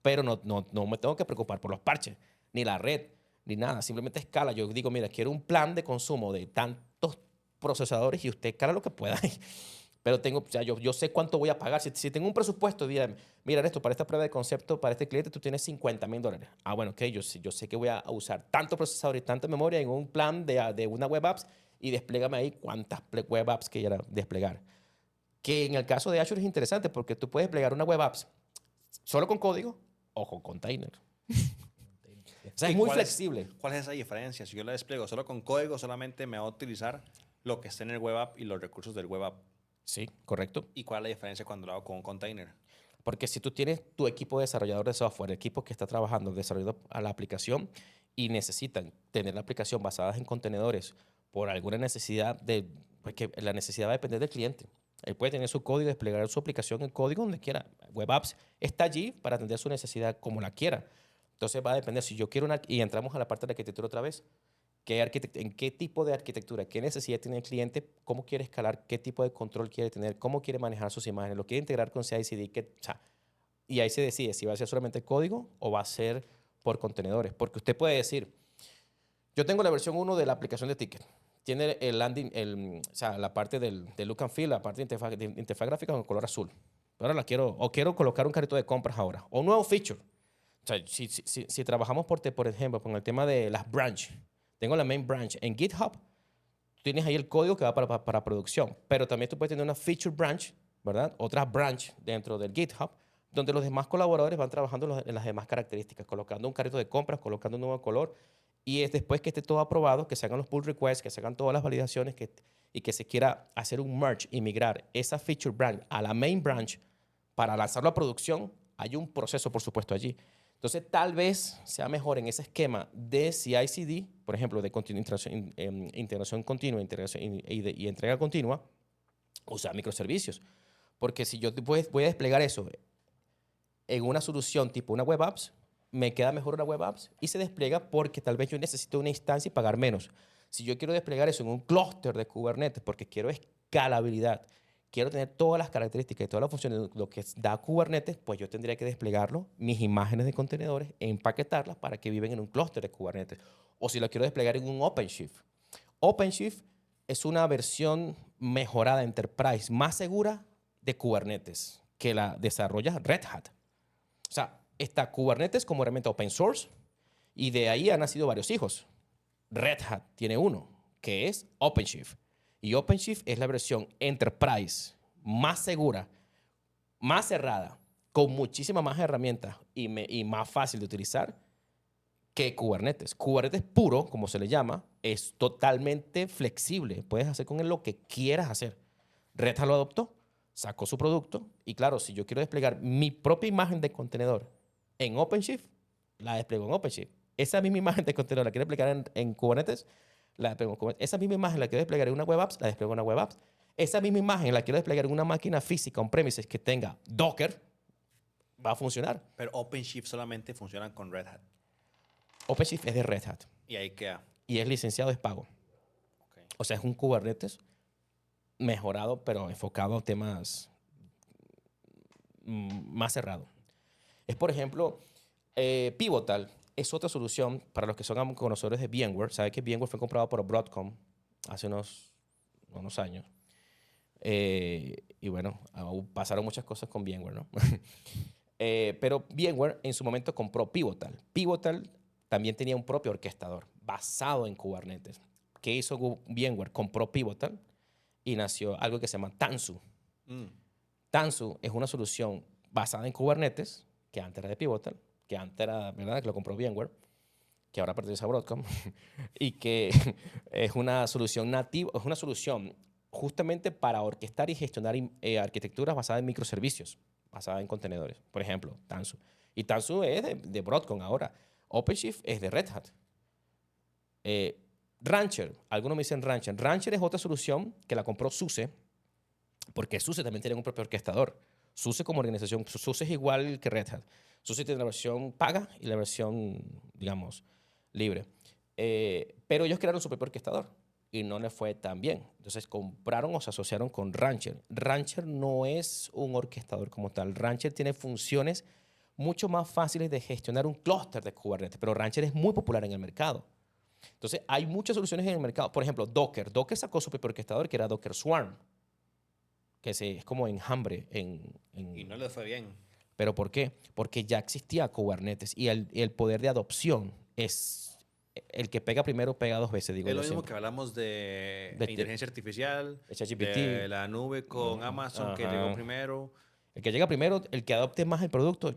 pero no me tengo que preocupar por los parches, ni la red, ni nada. Simplemente escala. Yo digo, mira, quiero un plan de consumo de tantos procesadores y usted escala lo que pueda. Pero tengo, o sea, yo sé cuánto voy a pagar. Si tengo un presupuesto, dígame, mira, esto para esta prueba de concepto, para este cliente, tú tienes $50,000. Ah, bueno, ok, yo sé que voy a usar tanto procesador y tanta memoria en un plan de una web apps y desplégame ahí cuántas web apps que quiera desplegar. Que en el caso de Azure es interesante porque tú puedes desplegar una web apps solo con código o con container. O sea, es muy flexible. ¿Cuál es esa diferencia? Si yo la despliego solo con código, solamente me va a utilizar lo que está en el web app y los recursos del web app. Sí, correcto. ¿Y cuál es la diferencia cuando lo hago con un container? Porque si tú tienes tu equipo de desarrollador de software, el equipo que está trabajando desarrollando a la aplicación y necesitan tener la aplicación basada en contenedores por alguna necesidad porque la necesidad va a depender del cliente. Él puede tener su código y desplegar su aplicación en código donde quiera. Web Apps está allí para atender su necesidad como la quiera. Entonces va a depender si yo quiero y entramos a la parte de la arquitectura otra vez. ¿En qué tipo de arquitectura? ¿Qué necesidad tiene el cliente? ¿Cómo quiere escalar? ¿Qué tipo de control quiere tener? ¿Cómo quiere manejar sus imágenes? ¿Lo quiere integrar con CI/CD? Y ahí se decide si va a ser solamente el código o va a ser por contenedores. Porque usted puede decir, yo tengo la versión 1 de la aplicación de ticket. Tiene el landing, la parte del look and feel, la parte de interfaz gráfica con color azul. Ahora quiero colocar un carrito de compras ahora. O un nuevo feature. O sea, si trabajamos por ejemplo, con el tema de las branch. Tengo la main branch en GitHub. Tú tienes ahí el código que va para producción. Pero también tú puedes tener una feature branch, ¿verdad? Otra branch dentro del GitHub, donde los demás colaboradores van trabajando en las demás características, colocando un carrito de compras, colocando un nuevo color. Y es después que esté todo aprobado, que se hagan los pull requests, que se hagan todas las validaciones y que se quiera hacer un merge y migrar esa feature branch a la main branch para lanzarlo a producción, hay un proceso, por supuesto, allí. Entonces, tal vez sea mejor en ese esquema de CI/CD, por ejemplo, de integración continua y entrega continua, usar microservicios. Porque si yo voy a desplegar eso en una solución tipo una web apps, me queda mejor una web apps y se despliega porque tal vez yo necesito una instancia y pagar menos. Si yo quiero desplegar eso en un clúster de Kubernetes porque quiero escalabilidad, quiero tener todas las características y todas las funciones de lo que da Kubernetes, pues yo tendría que desplegarlo, mis imágenes de contenedores, empaquetarlas para que viven en un clúster de Kubernetes. O si lo quiero desplegar en un OpenShift. OpenShift es una versión mejorada Enterprise, más segura de Kubernetes, que la desarrolla Red Hat. O sea, está Kubernetes como herramienta open source y de ahí han nacido varios hijos. Red Hat tiene uno, que es OpenShift. Y OpenShift es la versión Enterprise más segura, más cerrada, con muchísimas más herramientas y más fácil de utilizar que Kubernetes. Kubernetes puro, como se le llama, es totalmente flexible. Puedes hacer con él lo que quieras hacer. Red Hat lo adoptó, sacó su producto y claro, si yo quiero desplegar mi propia imagen de contenedor en OpenShift, la despliego en OpenShift. Esa misma imagen de contenedor la quiero desplegar en Kubernetes, la despliego en Kubernetes. Esa misma imagen la quiero desplegar en una web apps, la despliego en una web apps. Esa misma imagen la quiero desplegar en una máquina física on-premises que tenga Docker, va a funcionar. Pero OpenShift solamente funciona con Red Hat. OpenShift es de Red Hat Y ahí queda. y es licenciado, es pago. Okay. O sea, es un Kubernetes mejorado, pero enfocado a temas más cerrados. Es, por ejemplo, Pivotal es otra solución para los que son conocedores de VMware. Sabe que VMware fue comprado por Broadcom hace unos años. Y bueno, pasaron muchas cosas con VMware, ¿no? Pero VMware en su momento compró Pivotal. Pivotal también tenía un propio orquestador basado en Kubernetes. ¿Qué hizo VMware? Compró Pivotal y nació algo que se llama Tanzu. Tanzu es una solución basada en Kubernetes, que antes era de Pivotal, que antes era, ¿verdad?, que lo compró VMware, que ahora pertenece a Broadcom, y que es una solución nativa, es una solución justamente para orquestar y gestionar arquitecturas basadas en microservicios, basadas en contenedores. Por ejemplo, Tanzu. Y Tanzu es de Broadcom ahora. OpenShift es de Red Hat. Rancher, algunos me dicen Rancher. Rancher es otra solución que la compró SUSE, porque SUSE también tiene un propio orquestador. SUSE como organización, SUSE es igual que Red Hat. SUSE tiene la versión paga y la versión, digamos, libre. Pero ellos crearon su propio orquestador y no les fue tan bien. Entonces compraron o se asociaron con Rancher. Rancher no es un orquestador como tal. Rancher tiene funciones mucho más fáciles de gestionar un clúster de Kubernetes, pero Rancher es muy popular en el mercado. Entonces hay muchas soluciones en el mercado. Por ejemplo, Docker. Docker sacó su propio orquestador que era Docker Swarm, que es como enjambre. Y no les fue bien. ¿Pero por qué? Porque ya existía Kubernetes y el poder de adopción es el que pega primero, pega dos veces, digo Es yo lo mismo siempre. que hablamos de De- inteligencia artificial, de ChatGPT. de la nube con Amazon que llegó Ajá. primero. El que llega primero, el que adopte más el producto,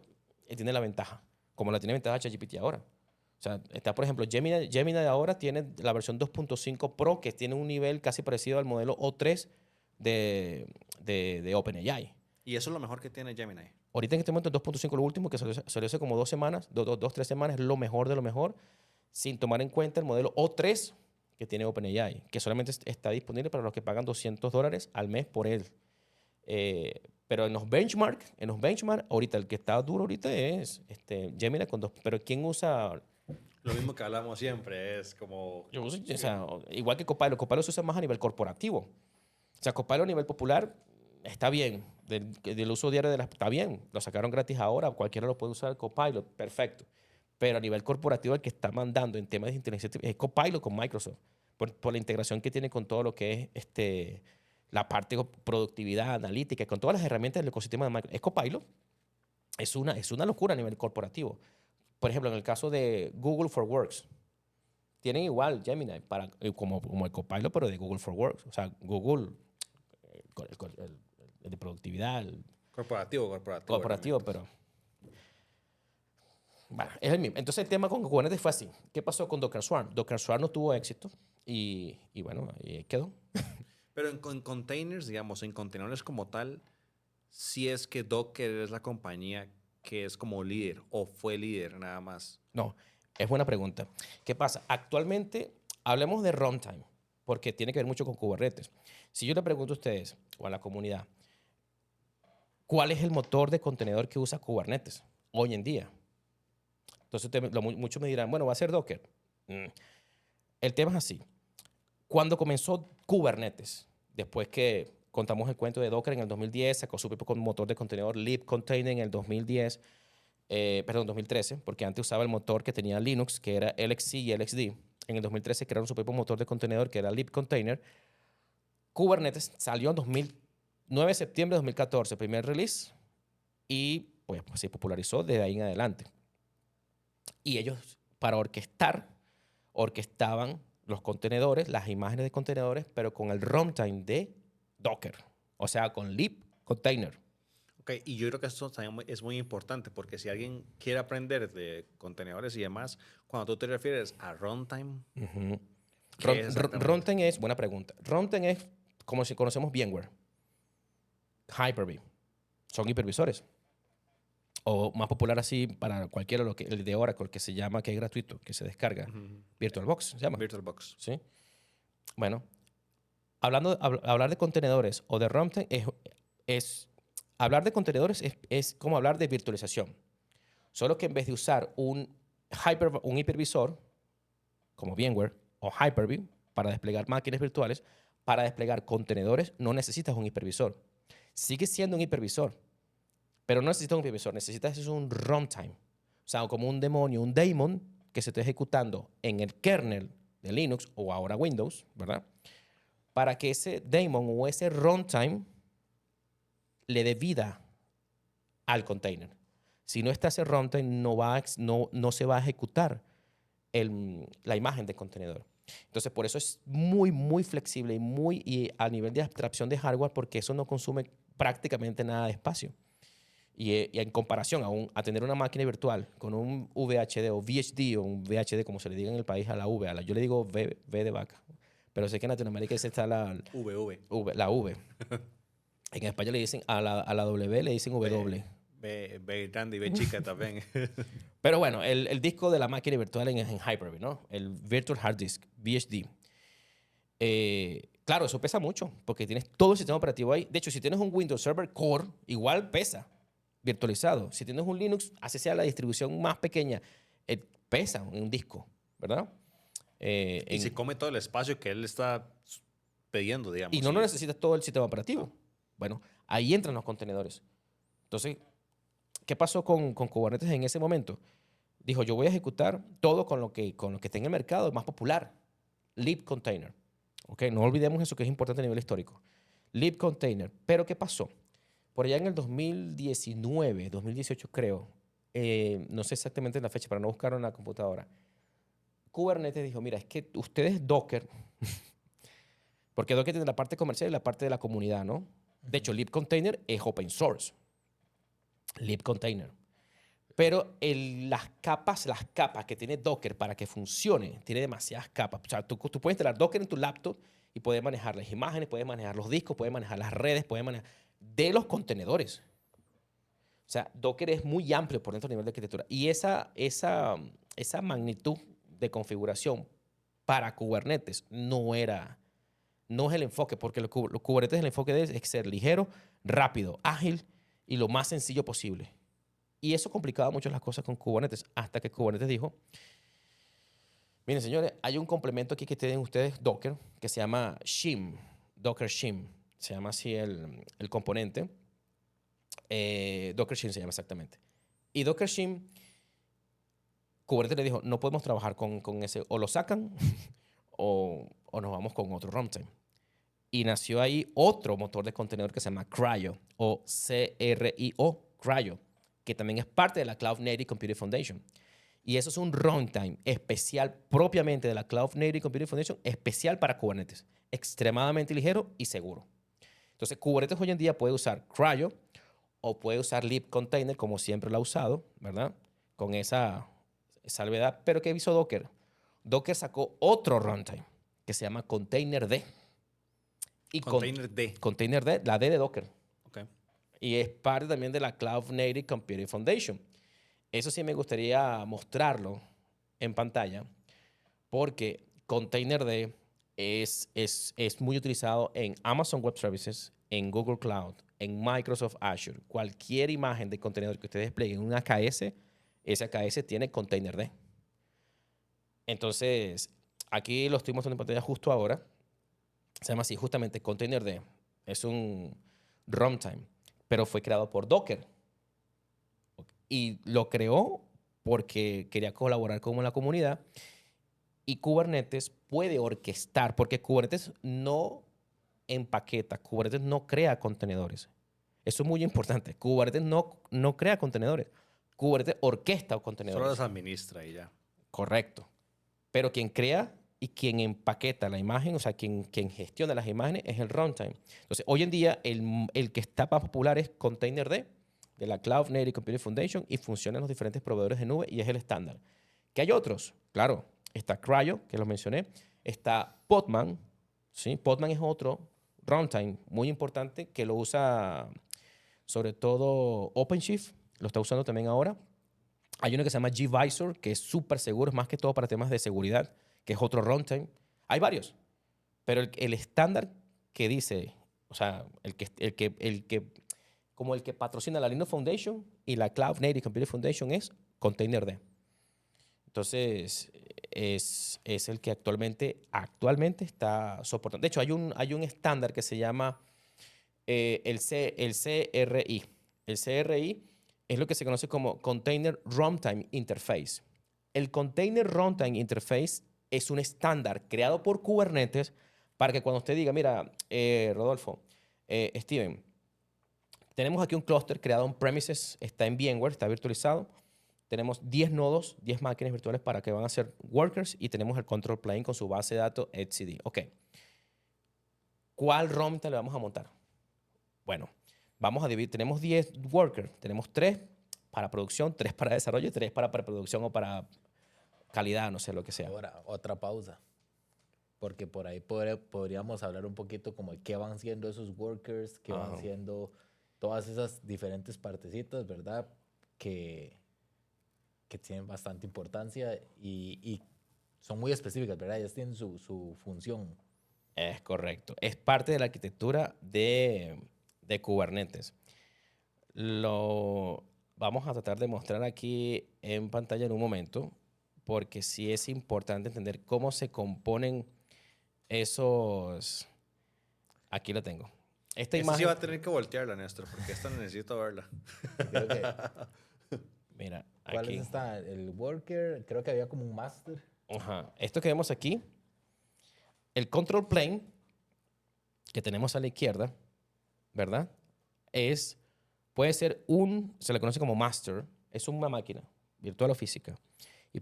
tiene la ventaja, como la tiene ventaja ChatGPT ahora. O sea, está, por ejemplo, Gemini de ahora tiene la versión 2.5 Pro, que tiene un nivel casi parecido al modelo O3 de OpenAI. Y eso es lo mejor que tiene Gemini. Ahorita en este momento el 2.5, lo último, que salió hace como 2 semanas, 3 semanas, es lo mejor de lo mejor, sin tomar en cuenta el modelo O3 que tiene OpenAI, que solamente está disponible para los que pagan $200 al mes por él. Pero en los benchmark, ahorita el que está duro ahorita es Gemini con 2. Pero ¿quién usa? Lo mismo que hablamos siempre, es como... Yo uso, o sea, igual que Copilot. Copilot se usa más a nivel corporativo. O sea, Copilot a nivel popular está bien. Del uso diario está bien. Lo sacaron gratis ahora. Cualquiera lo puede usar, Copilot. Perfecto. Pero a nivel corporativo, el que está mandando en temas de inteligencia artificial es Copilot con Microsoft. Por la integración que tiene con todo lo que es la parte de productividad, analítica, con todas las herramientas del ecosistema de Microsoft. Es Copilot. Es una locura a nivel corporativo. Por ejemplo, en el caso de Google for Works, tienen igual Gemini como el Copilot, pero de Google for Works. O sea, Google, el de productividad, el Corporativo. pero bueno, es el mismo. Entonces el tema con Kubernetes fue así. ¿Qué pasó con Docker Swarm? Docker Swarm no tuvo éxito y bueno, ahí quedó. Pero en containers, digamos, en contenedores como tal, si es que Docker es la compañía que es como líder o fue líder nada más. No, es buena pregunta. ¿Qué pasa? Actualmente, hablemos de runtime, porque tiene que ver mucho con Kubernetes. Si yo le pregunto a ustedes o a la comunidad, ¿cuál es el motor de contenedor que usa Kubernetes hoy en día? Entonces, muchos me dirán, bueno, va a ser Docker. El tema es así. Cuando comenzó Kubernetes, después que contamos el cuento de Docker en el 2010, sacó su propio motor de contenedor libcontainer en el 2010, 2013, porque antes usaba el motor que tenía Linux, que era LXC y LXD. En el 2013 crearon su propio motor de contenedor, que era libcontainer. Kubernetes salió en 9 de septiembre de 2014, primer release, y pues se popularizó desde ahí en adelante. Y ellos, para orquestaban los contenedores, las imágenes de contenedores, pero con el runtime de Docker, o sea, con libcontainer. Ok, y yo creo que esto también es muy importante porque si alguien quiere aprender de contenedores y demás, cuando tú te refieres a runtime, ¿qué es exactamente? Runtime es, buena pregunta, runtime es como si conocemos VMware, Hyper-V, son hipervisores. O más popular así para cualquiera, el de Oracle, que se llama, que es gratuito, que se descarga, VirtualBox se llama. VirtualBox. ¿Sí? Bueno, hablar de contenedores o de runtime hablar de contenedores es como hablar de virtualización. Solo que en vez de usar un hipervisor, como VMware o Hyper-V, para desplegar máquinas virtuales, para desplegar contenedores, no necesitas un hipervisor. Sigue siendo un hipervisor, pero no necesitas un hipervisor, necesitas es un runtime. O sea, como un demonio, un daemon que se esté ejecutando en el kernel de Linux o ahora Windows, ¿verdad? Para que ese daemon o ese runtime le dé vida al container. Si no está ese runtime, no se va a ejecutar la imagen del contenedor. Entonces, por eso es muy, muy flexible y a nivel de abstracción de hardware, porque eso no consume prácticamente nada de espacio. Y en comparación a tener una máquina virtual con un VHD o VHD o un VHD, como se le diga en el país, a la V, yo le digo V de vaca, pero sé que en Latinoamérica esa está la V. En España le dicen a la W, le dicen W. B grande y B chica también. Pero bueno, el disco de la máquina virtual en Hyper-V, ¿no? El Virtual Hard Disk, VHD. Claro, eso pesa mucho porque tienes todo el sistema operativo ahí. De hecho, si tienes un Windows Server Core, igual pesa virtualizado. Si tienes un Linux, así sea la distribución más pequeña, pesa en un disco, ¿verdad? Y se come todo el espacio que él está pidiendo, digamos. Y no necesitas todo el sistema operativo. Bueno, ahí entran los contenedores. Entonces, ¿qué pasó con Kubernetes en ese momento? Dijo, yo voy a ejecutar todo con lo que está en el mercado más popular. Libcontainer. ¿Ok? No olvidemos eso que es importante a nivel histórico. Libcontainer. Pero ¿qué pasó? Por allá en el 2019, 2018 creo, no sé exactamente la fecha para no buscarlo en la computadora, Kubernetes dijo, mira, es que ustedes Docker, porque Docker tiene la parte comercial y la parte de la comunidad, ¿no? De hecho, Libcontainer es open source. Libcontainer. Pero las capas que tiene Docker para que funcione, tiene demasiadas capas. O sea, tú puedes instalar Docker en tu laptop y puedes manejar las imágenes, puedes manejar los discos, puedes manejar las redes, puedes manejar de los contenedores. O sea, Docker es muy amplio por dentro a nivel de arquitectura. Y esa magnitud de configuración para Kubernetes no es el enfoque, porque los Kubernetes el enfoque es ser ligero, rápido, ágil y lo más sencillo posible. Y eso complicaba mucho las cosas con Kubernetes, hasta que Kubernetes dijo, miren señores, hay un complemento aquí que tienen ustedes Docker, que se llama Shim, Docker Shim, se llama así el componente. Docker Shim se llama exactamente. Y Docker Shim, Kubernetes le dijo, no podemos trabajar con ese, o lo sacan o nos vamos con otro runtime. Y nació ahí otro motor de contenedor que se llama CRI-O, o CRIO, CRI-O, que también es parte de la Cloud Native Computing Foundation. Y eso es un runtime especial propiamente de la Cloud Native Computing Foundation, especial para Kubernetes, extremadamente ligero y seguro. Entonces, Kubernetes hoy en día puede usar CRI-O o puede usar libcontainer como siempre lo ha usado, ¿verdad? Con esa salvedad. Pero ¿qué hizo Docker? Docker sacó otro runtime que se llama Containerd. Y Containerd. Containerd, la D de Docker. Okay. Y es parte también de la Cloud Native Computing Foundation. Eso sí me gustaría mostrarlo en pantalla, porque Containerd es muy utilizado en Amazon Web Services, en Google Cloud, en Microsoft Azure. Cualquier imagen de contenedor que ustedes desplieguen en un AKS, ese AKS tiene Containerd. Entonces, aquí lo estoy mostrando en pantalla justo ahora. Se llama así, justamente Containerd. Es un runtime, pero fue creado por Docker. Y lo creó porque quería colaborar con la comunidad. Y Kubernetes puede orquestar, porque Kubernetes no empaqueta, Kubernetes no crea contenedores. Eso es muy importante. Kubernetes no crea contenedores. Kubernetes orquesta contenedores. Solo los administra y ya. Correcto. Pero quien crea y quien empaqueta la imagen, o sea, quien gestiona las imágenes es el runtime. Entonces, hoy en día, el que está más popular es Containerd de la Cloud Native Computing Foundation y funciona en los diferentes proveedores de nube y es el estándar. ¿Que hay otros? Claro, está CRI-O, que lo mencioné. Está Podman, ¿sí? Podman es otro runtime muy importante que lo usa sobre todo OpenShift, lo está usando también ahora. Hay uno que se llama gVisor, que es súper seguro, es más que todo para temas de seguridad, que es otro runtime. Hay varios, pero el estándar que dice, o sea, como el que patrocina la Linux Foundation y la Cloud Native Computing Foundation es Containerd. Entonces, es el que actualmente está soportando. De hecho, hay un estándar que se llama el CRI. El CRI es lo que se conoce como Container Runtime Interface. El Container Runtime Interface es un estándar creado por Kubernetes para que cuando usted diga, mira, Rodolfo, Steven, tenemos aquí un clúster creado en premises, está en VMware, está virtualizado. Tenemos 10 nodos, 10 máquinas virtuales para que van a ser workers y tenemos el control plane con su base de datos etcd. Ok. ¿Cuál runtime le vamos a montar? Bueno, vamos a dividir. Tenemos 10 workers. Tenemos 3 para producción, 3 para desarrollo y 3 para preproducción o para calidad, no sé, lo que sea. Ahora, otra pausa. Porque por ahí podríamos hablar un poquito como de qué van siendo esos workers, qué van siendo todas esas diferentes partecitas, ¿verdad? Que tienen bastante importancia y son muy específicas, ¿verdad? Ellas tienen su función. Es correcto. Es parte de la arquitectura de Kubernetes. Lo vamos a tratar de mostrar aquí en pantalla en un momento, porque sí es importante entender cómo se componen esos... Aquí lo tengo. Esta Esta imagen... sí va a tener que voltearla, Néstor, porque esta necesito verla. Creo que, Mira, ¿cuál aquí. es esta? El worker, creo que había como un master. Ajá. Esto que vemos aquí, el control plane que tenemos a la izquierda, ¿verdad? Puede ser se le conoce como master, es una máquina virtual o física. Y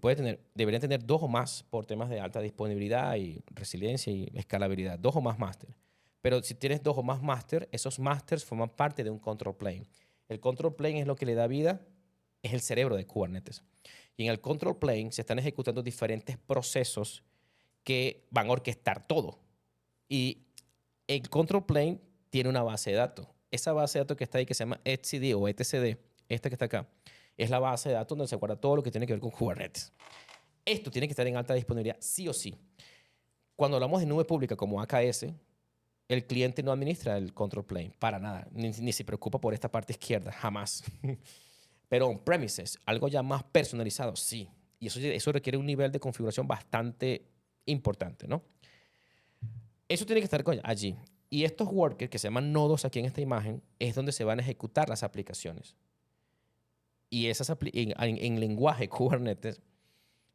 deberían tener 2 o más por temas de alta disponibilidad y resiliencia y escalabilidad. 2 o más master. Pero si tienes 2 o más master, esos masters forman parte de un control plane. El control plane es lo que le da vida, es el cerebro de Kubernetes. Y en el control plane se están ejecutando diferentes procesos que van a orquestar todo. Y el control plane tiene una base de datos. Esa base de datos que está ahí, que se llama etcd o etcd, esta que está acá, es la base de datos donde se guarda todo lo que tiene que ver con Kubernetes. Esto tiene que estar en alta disponibilidad sí o sí. Cuando hablamos de nube pública como AKS, el cliente no administra el control plane para nada, ni se preocupa por esta parte izquierda, jamás. Pero on-premises, algo ya más personalizado, sí. Y eso requiere un nivel de configuración bastante importante, ¿no? Eso tiene que estar allí. Y estos workers, que se llaman nodos aquí en esta imagen, es donde se van a ejecutar las aplicaciones. Y en lenguaje Kubernetes,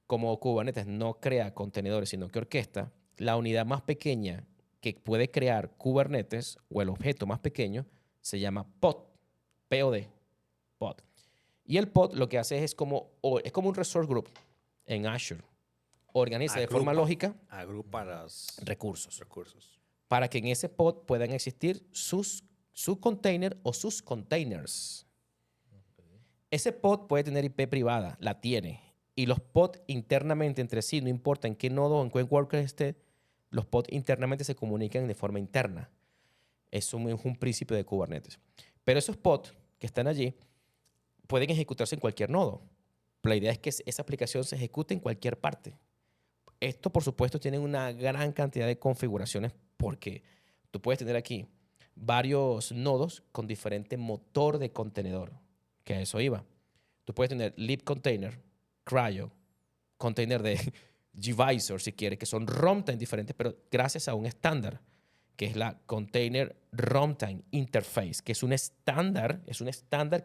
como Kubernetes no crea contenedores, sino que orquesta, la unidad más pequeña que puede crear Kubernetes, o el objeto más pequeño, se llama pod, P-O-D, pod. Y el pod lo que hace es como un resource group en Azure. Organiza de forma lógica Agrupa los recursos recursos. para que en ese pod puedan existir su container o sus containers. Ese pod puede tener IP privada, la tiene. Y los pods internamente entre sí, no importa en qué nodo o en qué worker esté, los pods internamente se comunican de forma interna. Es un principio de Kubernetes. Pero esos pods que están allí pueden ejecutarse en cualquier nodo. La idea es que esa aplicación se ejecute en cualquier parte. Esto, por supuesto, tiene una gran cantidad de configuraciones porque tú puedes tener aquí varios nodos con diferente motor de contenedor, que a eso iba. Tú puedes tener lib container, cryo, container de gvisor, si quieres, que son runtime diferentes, pero gracias a un estándar, que es la Container Runtime Interface, que es un estándar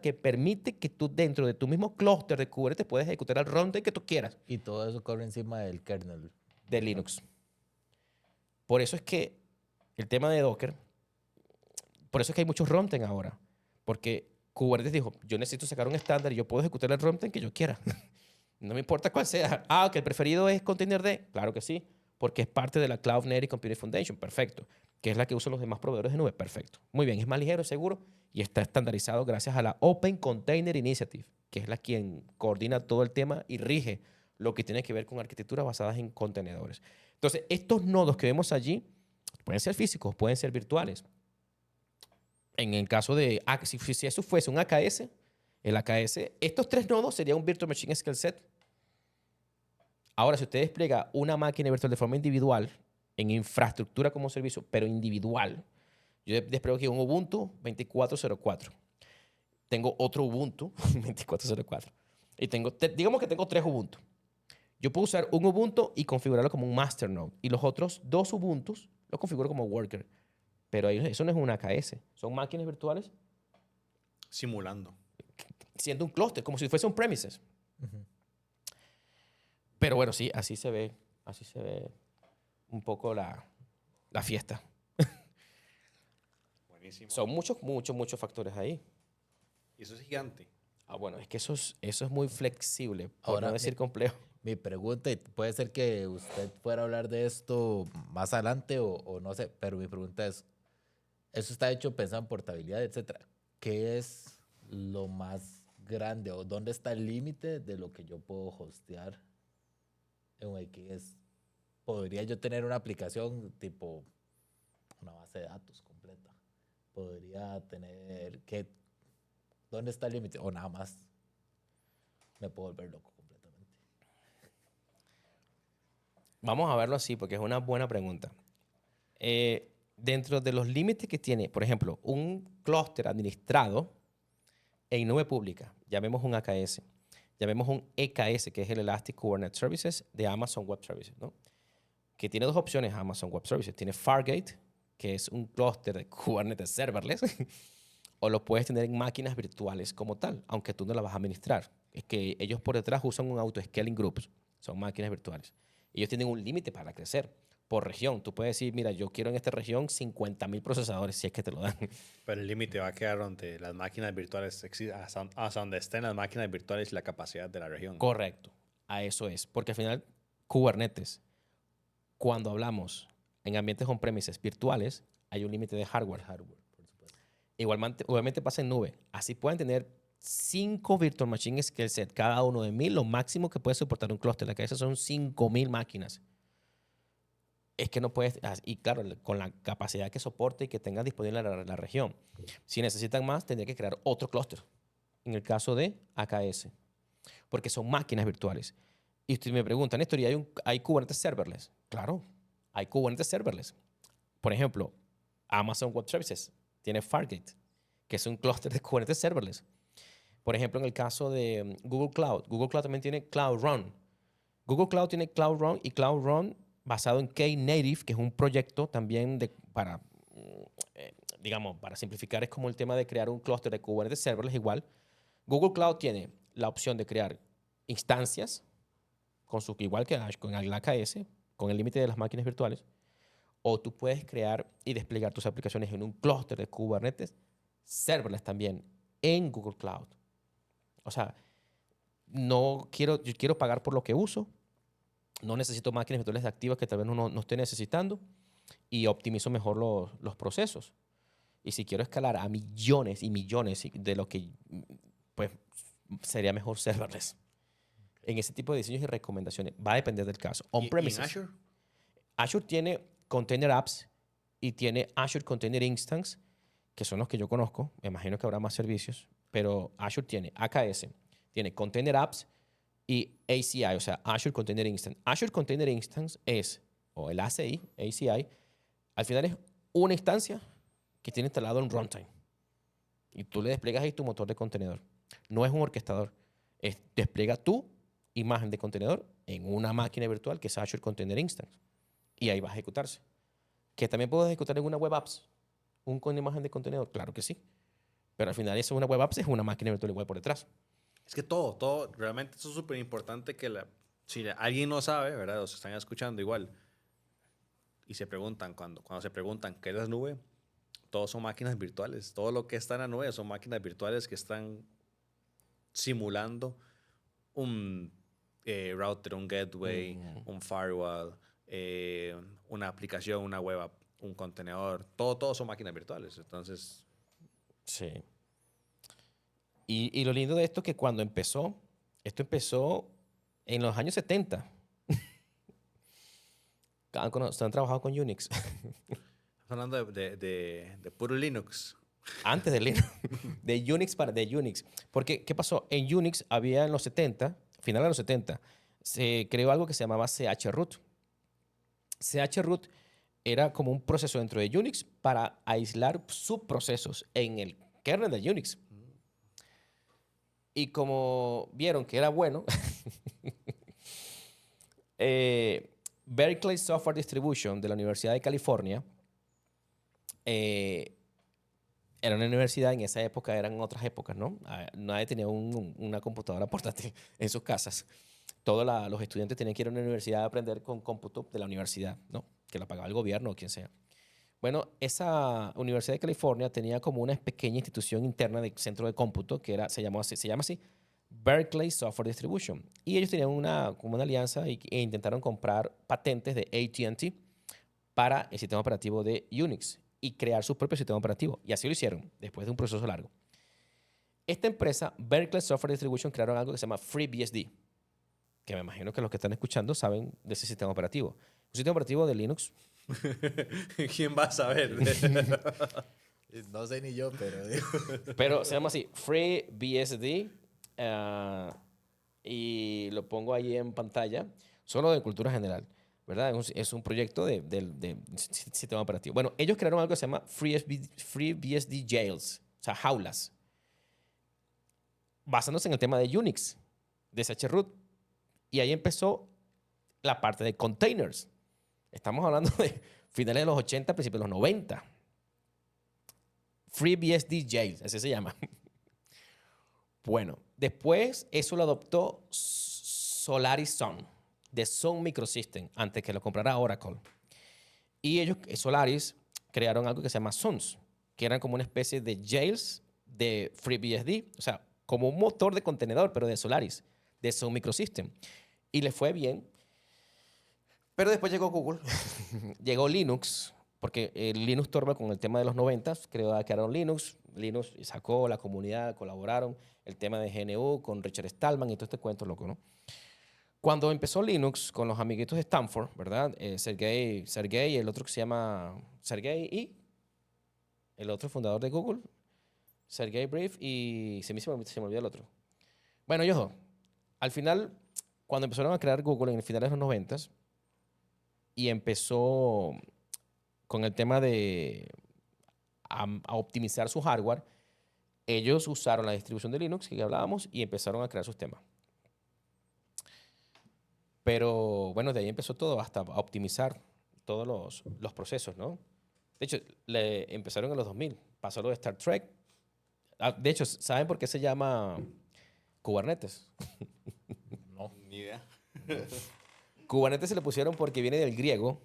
que permite que tú dentro de tu mismo clúster de Kubernetes puedes ejecutar el runtime que tú quieras. Y todo eso corre encima del kernel. De Linux. Por eso es que el tema de Docker, por eso es que hay muchos runtime ahora, porque Kubernetes dijo, yo necesito sacar un estándar y yo puedo ejecutar el runtime que yo quiera. No me importa cuál sea. Que el preferido es Container D. Claro que sí, porque es parte de la Cloud Native Computing Foundation. Perfecto. Que es la que usan los demás proveedores de nube. Perfecto. Muy bien, es más ligero, seguro y está estandarizado gracias a la Open Container Initiative, que es la quien coordina todo el tema y rige lo que tiene que ver con arquitecturas basadas en contenedores. Entonces, estos nodos que vemos allí pueden ser físicos, pueden ser virtuales. En el caso de, si eso fuese un AKS, el AKS, estos 3 nodos serían un Virtual Machine Scale Set. Ahora, si usted despliega una máquina virtual de forma individual, en infraestructura como servicio, pero individual, yo despliego aquí un Ubuntu 24.04. Tengo otro Ubuntu 24.04. Y digamos que tengo 3 Ubuntu. Yo puedo usar un Ubuntu y configurarlo como un masternode. Y los otros 2 Ubuntus los configuro como worker. Pero eso no es una AKS. Son máquinas virtuales Simulando. siendo un clúster, como si fuese un premises. Pero bueno, sí, así se ve un poco la fiesta. Buenísimo. Son muchos factores ahí. Y eso es gigante. Bueno, es que eso es muy flexible, por Ahora, no decir complejo. Mi pregunta, y puede ser que usted fuera a hablar de esto más adelante o no sé, pero mi pregunta es, eso está hecho pensando en portabilidad, etcétera. ¿Qué es lo más grande o dónde está el límite de lo que yo puedo hostear en un AKS? ¿Podría yo tener una aplicación tipo una base de datos completa? ¿Podría tener dónde está el límite? O nada más me puedo volver loco completamente. Vamos a verlo así, porque es una buena pregunta. Dentro de los límites que tiene, por ejemplo, un clúster administrado en nube pública, llamemos un AKS, llamemos un EKS, que es el Elastic Kubernetes Services de Amazon Web Services, ¿no? Que tiene 2 opciones Amazon Web Services. Tiene Fargate, que es un clúster de Kubernetes serverless, o lo puedes tener en máquinas virtuales como tal, aunque tú no las vas a administrar. Es que ellos por detrás usan un auto-scaling groups, son máquinas virtuales. Ellos tienen un límite para crecer por región. Tú puedes decir, mira, yo quiero en esta región 50,000 procesadores, si es que te lo dan. Pero el límite va a quedar donde las máquinas virtuales, hasta donde estén las máquinas virtuales y la capacidad de la región. Correcto, a eso es. Porque al final, Kubernetes, cuando hablamos en ambientes on-premises virtuales, hay un límite de hardware. Por supuesto. Igualmente pasa en nube. Así pueden tener 5 virtual machine scale set, cada uno de 1000, lo máximo que puede soportar un clúster. La cabeza son 5000 máquinas. Es que no puedes, y claro, con la capacidad que soporte y que tenga disponible la región. Si necesitan más, tendría que crear otro clúster. En el caso de AKS, porque son máquinas virtuales. Y usted me pregunta, Néstor, ¿y hay Kubernetes serverless? Claro, hay Kubernetes serverless. Por ejemplo, Amazon Web Services tiene Fargate, que es un clúster de Kubernetes serverless. Por ejemplo, en el caso de Google Cloud también tiene Cloud Run. Google Cloud tiene Cloud Run y Cloud Run basado en Knative, que es un proyecto también digamos, para simplificar, es como el tema de crear un clúster de Kubernetes serverless igual. Google Cloud tiene la opción de crear instancias, igual que con el AKS, con el límite de las máquinas virtuales, o tú puedes crear y desplegar tus aplicaciones en un clúster de Kubernetes serverless también en Google Cloud. O sea, yo quiero pagar por lo que uso, no necesito máquinas virtuales activas que tal vez no esté necesitando y optimizo mejor los procesos. Y si quiero escalar a millones y millones de lo que, pues, sería mejor serverless. En ese tipo de diseños y recomendaciones. Va a depender del caso. ¿Y On-premises. en Azure? Azure tiene Container Apps y tiene Azure Container Instance, que son los que yo conozco. Me imagino que habrá más servicios. Pero Azure tiene AKS, tiene Container Apps y ACI, o sea, Azure Container Instance. Azure Container Instance o el ACI, al final es una instancia que tiene instalado en runtime. Y tú le despliegas ahí tu motor de contenedor. No es un orquestador. Despliega tu imagen de contenedor en una máquina virtual que es Azure Container Instance. Y ahí va a ejecutarse. ¿Que también puedo ejecutar en una web apps con imagen de contenedor? Claro que sí. Pero al final eso es una web apps, es una máquina virtual igual por detrás. Es que todo, realmente eso es súper importante que si alguien no sabe, ¿verdad? O se están escuchando igual y se preguntan, cuando se preguntan qué es la nube, todos son máquinas virtuales. Todo lo que está en la nube son máquinas virtuales que están simulando un router, un gateway, un firewall, una aplicación, una web app, un contenedor. Todo son máquinas virtuales. Entonces, sí. Y lo lindo de esto es que cuando esto empezó en los años 70. ¿Han trabajado con Unix? estamos hablando de puro Linux. Antes de Linux. De Unix. Porque, ¿qué pasó? En Unix había en los 70, final de los 70, se creó algo que se llamaba chroot. Chroot era como un proceso dentro de Unix para aislar subprocesos en el kernel de Unix. Y como vieron que era bueno, Berkeley Software Distribution de la Universidad de California era una universidad, en esa época, eran otras épocas, ¿no? Nadie tenía una computadora portátil en sus casas. Todos los estudiantes tenían que ir a una universidad a aprender con cómputo de la universidad, ¿no? Que la pagaba el gobierno o quien sea. Bueno, esa Universidad de California tenía como una pequeña institución interna de centro de cómputo que se llama así, Berkeley Software Distribution. Y ellos tenían como una alianza e intentaron comprar patentes de AT&T para el sistema operativo de Unix y crear su propio sistema operativo. Y así lo hicieron, después de un proceso largo. Esta empresa, Berkeley Software Distribution, crearon algo que se llama FreeBSD, que me imagino que los que están escuchando saben de ese sistema operativo. Un sistema operativo de Linux. ¿Quién va a saber? No sé ni yo, pero... Pero se llama así, FreeBSD. Y lo pongo ahí en pantalla, solo de cultura general, ¿verdad? Es un proyecto de sistema operativo. Bueno, ellos crearon algo que se llama FreeBSD Jails, o sea, jaulas, basándose en el tema de Unix, de SHRoot. Y ahí empezó la parte de containers. Estamos hablando de finales de los 80, principios de los 90. FreeBSD Jails, así se llama. Bueno, después eso lo adoptó Solaris Sun, de Sun Microsystem, antes que lo comprara Oracle. Y ellos, Solaris, crearon algo que se llama Suns, que eran como una especie de jails de FreeBSD, o sea, como un motor de contenedor, pero de Solaris, de Sun Microsystem. Y le fue bien. Pero después llegó Google, llegó Linux, porque Linux torba con el tema de los 90, crearon Linux sacó la comunidad, colaboraron, el tema de GNU con Richard Stallman y todo este cuento loco, ¿no? Cuando empezó Linux con los amiguitos de Stanford, ¿verdad? Sergey, el otro que se llama Sergey y el otro fundador de Google, Sergey Brin, y se me olvidó el otro. Bueno, ellos dos. Al final, cuando empezaron a crear Google en el final de los 90 y empezó con el tema de a optimizar su hardware, ellos usaron la distribución de Linux que ya hablábamos y empezaron a crear sus temas. Pero bueno, de ahí empezó todo hasta a optimizar todos los procesos, ¿no? De hecho, empezaron en los 2000. Pasó lo de Star Trek. De hecho, ¿saben por qué se llama Kubernetes? No. Ni idea. Kubernetes se le pusieron porque viene del griego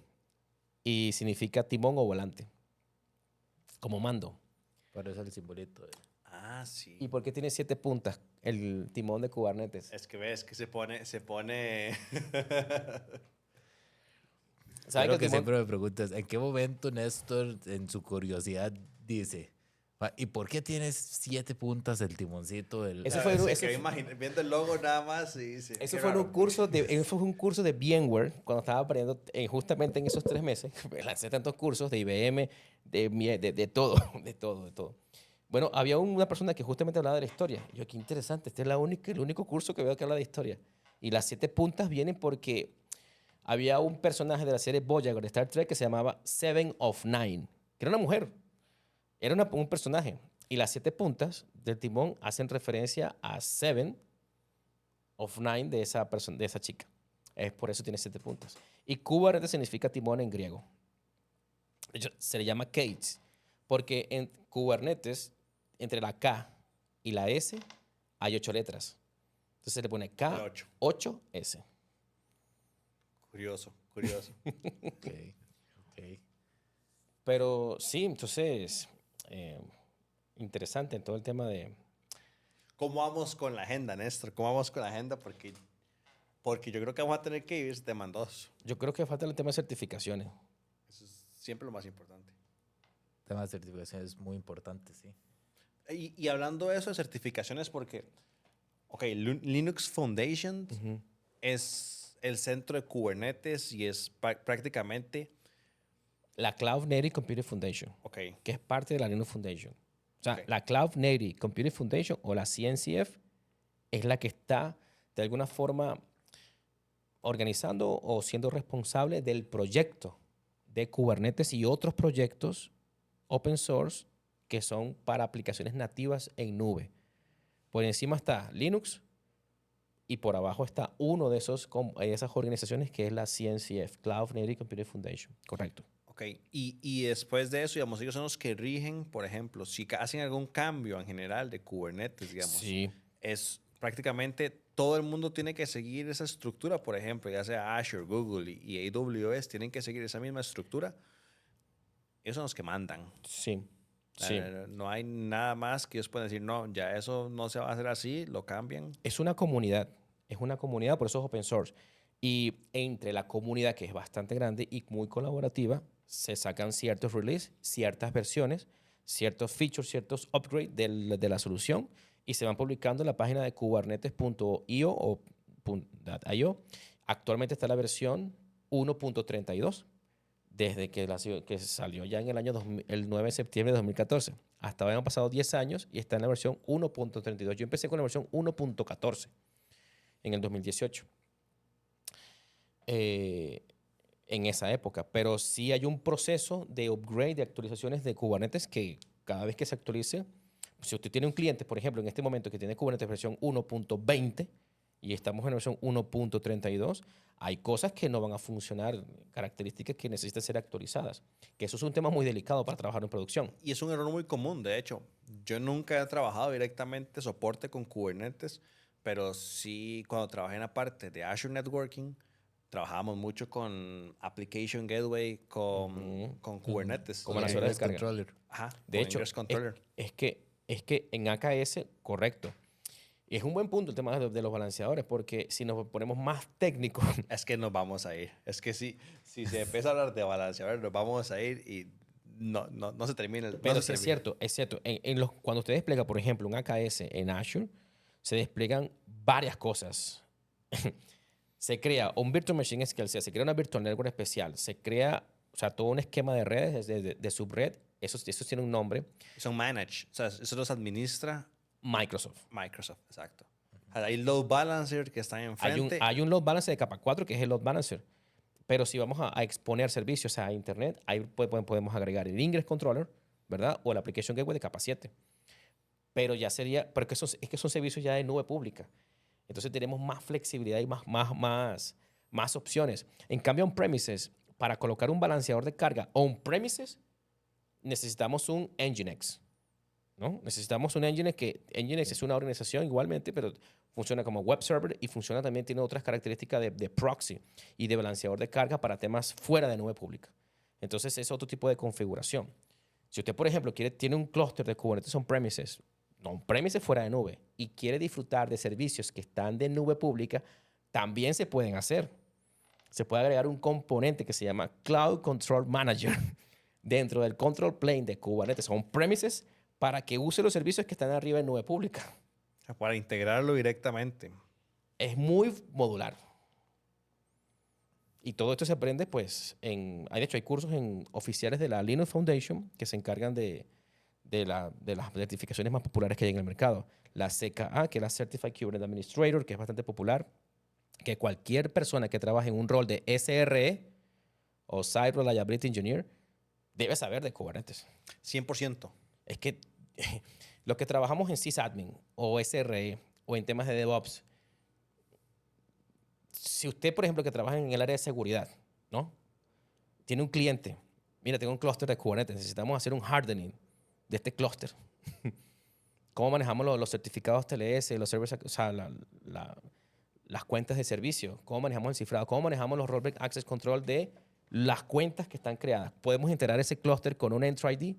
y significa timón o volante, como mando. Por eso el simbolito. Ah, sí. ¿Y por qué tiene 7 puntas el timón de Kubernetes? Es que ves que se pone... ¿Saben Lo que que el timón- siempre me preguntas, ¿en qué momento Néstor, en su curiosidad, dice, ¿y por qué tienes 7 puntas el timoncito? Eso fue- Se eso quedó viendo el logo nada más y dice... Eso qué fue, raro. eso fue un curso de VMware cuando estaba aprendiendo justamente en esos 3 meses. Lancé tantos cursos de IBM, de todo, de todo, de todo. Bueno, había una persona que justamente hablaba de la historia. Y yo, qué interesante, este es el único curso que veo que habla de historia. Y las 7 puntas vienen porque había un personaje de la serie Voyager de Star Trek que se llamaba Seven of Nine, que era una mujer. Era un personaje. Y las 7 puntas del timón hacen referencia a Seven of Nine de esa persona, de esa chica. Es por eso tiene 7 puntas. Y Kubernetes significa timón en griego. De hecho, se le llama Cage, porque en Kubernetes, entre la K y la S, hay 8 letras. Entonces se le pone El ocho. K8S. Curioso. Ok. Pero sí, entonces, interesante en todo el tema de... ¿Cómo vamos con la agenda, Néstor? ¿Cómo vamos con la agenda? Porque yo creo que vamos a tener que ir tema 2. Yo creo que falta el tema de certificaciones. Eso es siempre lo más importante. El tema de certificación es muy importante, sí. Y hablando de eso, de certificaciones, porque, ok, Linux Foundation es el centro de Kubernetes y es prácticamente, La Cloud Native Computing Foundation, ok, que es parte de la Linux Foundation. O sea, Ok. la Cloud Native Computing Foundation o la CNCF es la que está de alguna forma organizando o siendo responsable del proyecto de Kubernetes y otros proyectos open source que son para aplicaciones nativas en nube. Por encima está Linux, y por abajo está uno de esas organizaciones que es la CNCF, Cloud Native Computing Foundation. Correcto. Ok, y después de eso, digamos, ellos son los que rigen, por ejemplo, si hacen algún cambio en general de Kubernetes, digamos, Sí. es prácticamente todo el mundo tiene que seguir esa estructura, por ejemplo, ya sea Azure, Google y AWS, tienen que seguir esa misma estructura. Ellos son los que mandan. Sí. Sí. No hay nada más que ellos puedan decir, no, ya eso no se va a hacer así, lo cambian. Es una comunidad, por eso es open source. Y entre la comunidad, que es bastante grande y muy colaborativa, se sacan ciertos releases, ciertas versiones, ciertos features, ciertos upgrades de la solución y se van publicando en la página de kubernetes.io o .io. Actualmente está la versión 1.32 desde que salió ya en el año el 9 de septiembre de 2014. Hasta ahora han pasado 10 años y está en la versión 1.32. Yo empecé con la versión 1.14 en el 2018. En esa época. Pero sí hay un proceso de upgrade, de actualizaciones de Kubernetes que cada vez que se actualice, si usted tiene un cliente, por ejemplo, en este momento que tiene Kubernetes versión 1.20 y estamos en la versión 1.32, hay cosas que no van a funcionar, características que necesitan ser actualizadas. Que eso es un tema muy delicado para trabajar en producción. Y es un error muy común, de hecho. Yo nunca he trabajado directamente soporte con Kubernetes, pero sí cuando trabajé en la parte de Azure Networking, trabajábamos mucho con Application Gateway, con Kubernetes. Como las horas de carga. Controller. Ajá, De con hecho, Ingress Controller. es que en AKS, correcto. Y es un buen punto el tema de los balanceadores, porque si nos ponemos más técnicos, Es que nos vamos a ir. Es que si se empieza a hablar de balanceadores, nos vamos a ir y no se termina. pero No sí se es termina. cierto, es cierto. Cuando usted despliega, por ejemplo, un AKS en Azure, se despliegan varias cosas. Se crea un Virtual Machine Scale, se crea una Virtual Network especial, se crea, o sea, todo un esquema de redes, de subred, eso tiene un nombre, Son managed. O sea, eso los administra Microsoft. Microsoft, exacto. Hay load balancer que están enfrente. Hay un load balancer de capa 4 que es el load balancer. Pero si vamos a exponer servicios a Internet, ahí podemos agregar el Ingress Controller, ¿verdad? O el Application Gateway de capa 7. Pero ya sería, porque es que son servicios ya de nube pública. Entonces tenemos más flexibilidad y más opciones. En cambio, on-premises, para colocar un balanceador de carga on-premises, necesitamos un Nginx, ¿no? Necesitamos un Nginx es una organización igualmente, pero funciona como web server y funciona también, tiene otras características de proxy y de balanceador de carga para temas fuera de nube pública. Entonces es otro tipo de configuración. Si usted, por ejemplo, tiene un clúster de Kubernetes on-premises fuera de nube y quiere disfrutar de servicios que están de nube pública, también se pueden hacer. Se puede agregar un componente que se llama Cloud Control Manager dentro del control plane de Kubernetes on-premises para que use los servicios que están arriba en nube pública. O sea, para integrarlo directamente. Es muy modular. Y todo esto se aprende, pues, de hecho, hay cursos oficiales de la Linux Foundation que se encargan de las certificaciones más populares que hay en el mercado. La CKA, que es la Certified Kubernetes Administrator, que es bastante popular, que cualquier persona que trabaje en un rol de SRE o Site Reliability Engineer debe saber de Kubernetes. 100%. Es que los que trabajamos en sysadmin o SRE o en temas de DevOps, si usted, por ejemplo, que trabaja en el área de seguridad, ¿no? Tiene un cliente, mira, tengo un clúster de Kubernetes, necesitamos hacer un hardening de este clúster. ¿Cómo manejamos los certificados TLS, los servers, o sea, las cuentas de servicio? ¿Cómo manejamos el cifrado? ¿Cómo manejamos los rollback access control de las cuentas que están creadas? ¿Podemos integrar ese clúster con un Entra ID?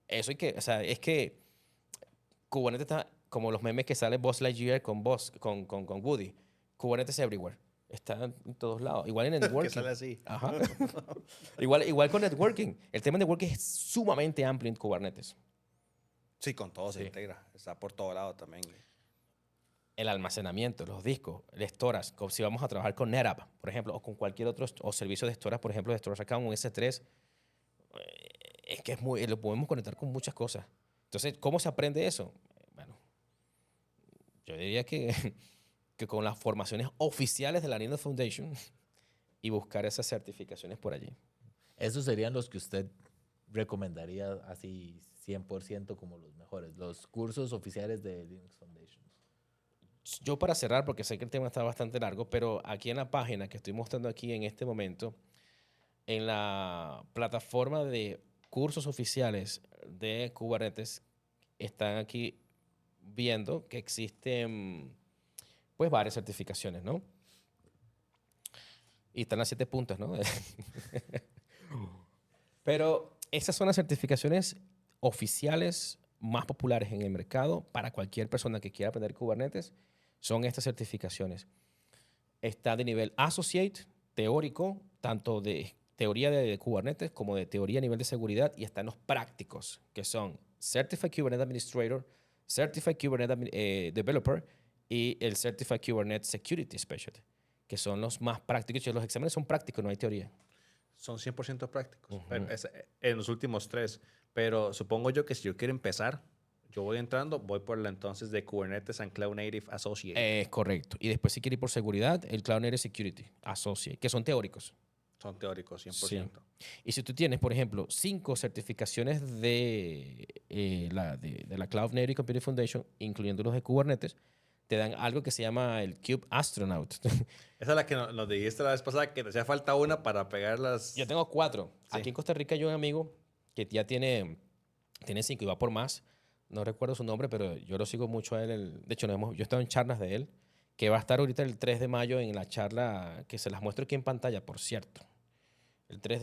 Eso o sea, es que Kubernetes está como los memes que sale Buzz Lightyear con Woody. Kubernetes everywhere. Está en todos lados. Igual en networking. Que sale así. Ajá. igual con networking. El tema de networking es sumamente amplio en Kubernetes. Sí, con todo se Sí. integra. Está por todo lado también. El almacenamiento, los discos, el storage. Como si vamos a trabajar con NetApp, por ejemplo, o con cualquier otro o servicio de storage, por ejemplo, de storage account, un S3, es que lo podemos conectar con muchas cosas. Entonces, ¿cómo se aprende eso? Bueno, yo diría que con las formaciones oficiales de la Linux Foundation y buscar esas certificaciones por allí. Esos serían los que usted recomendaría así 100% como los mejores, los cursos oficiales de Linux Foundation. yo para cerrar, porque sé que el tema está bastante largo, pero aquí en la página que estoy mostrando aquí en este momento, en la plataforma de cursos oficiales de Kubernetes, están aquí viendo que existen pues varias certificaciones, ¿no? Y están las 7 puntas, ¿no? Pero esas son las certificaciones oficiales más populares en el mercado para cualquier persona que quiera aprender Kubernetes. Son estas certificaciones. Está de nivel Associate, teórico, tanto de teoría de Kubernetes como de teoría a nivel de seguridad, y están los prácticos, que son Certified Kubernetes Administrator, Certified Kubernetes Developer y el Certified Kubernetes Security Specialist, que son los más prácticos. Y los exámenes son prácticos, no hay teoría. Son 100% prácticos. Pero en los últimos 3. Pero supongo yo que si yo quiero empezar, yo voy entrando, voy por la entonces de Kubernetes and Cloud Native Associate. Es correcto. Y después, si quiere ir por seguridad, el Cloud Native Security Associate, que son teóricos. Son teóricos, 100%. Sí. Y si tú tienes, por ejemplo, 5 certificaciones de la Cloud Native Computing Foundation, incluyendo los de Kubernetes, te dan algo que se llama el Cube Astronaut. Esa es la que nos dijiste la vez pasada, que te hacía falta una para pegar las... Yo tengo 4. Sí. Aquí en Costa Rica hay un amigo que ya tiene 5 y va por más. No recuerdo su nombre, pero yo lo sigo mucho a él. De hecho, yo he estado en charlas de él, que va a estar ahorita el 3 de mayo en la charla, que se las muestro aquí en pantalla, por cierto. El 3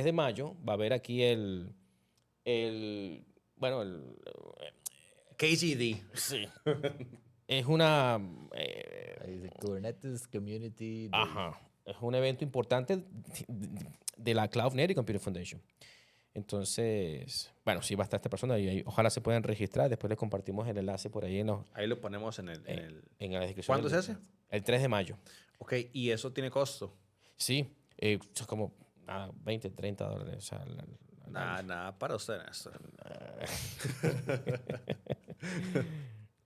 de mayo va a haber aquí KCD. sí. Es una... Ahí dice Kubernetes Community Day. ajá. Es un evento importante de la Cloud Native Computing Foundation. Entonces, bueno, sí va a estar esta persona y ojalá se puedan registrar. Después les compartimos el enlace por ahí Ahí lo ponemos en en la descripción. ¿Cuándo se hace? El 3 de mayo. Ok, y eso tiene costo. Sí, es como $20, $30. O sea, Nada para usted, Néstor.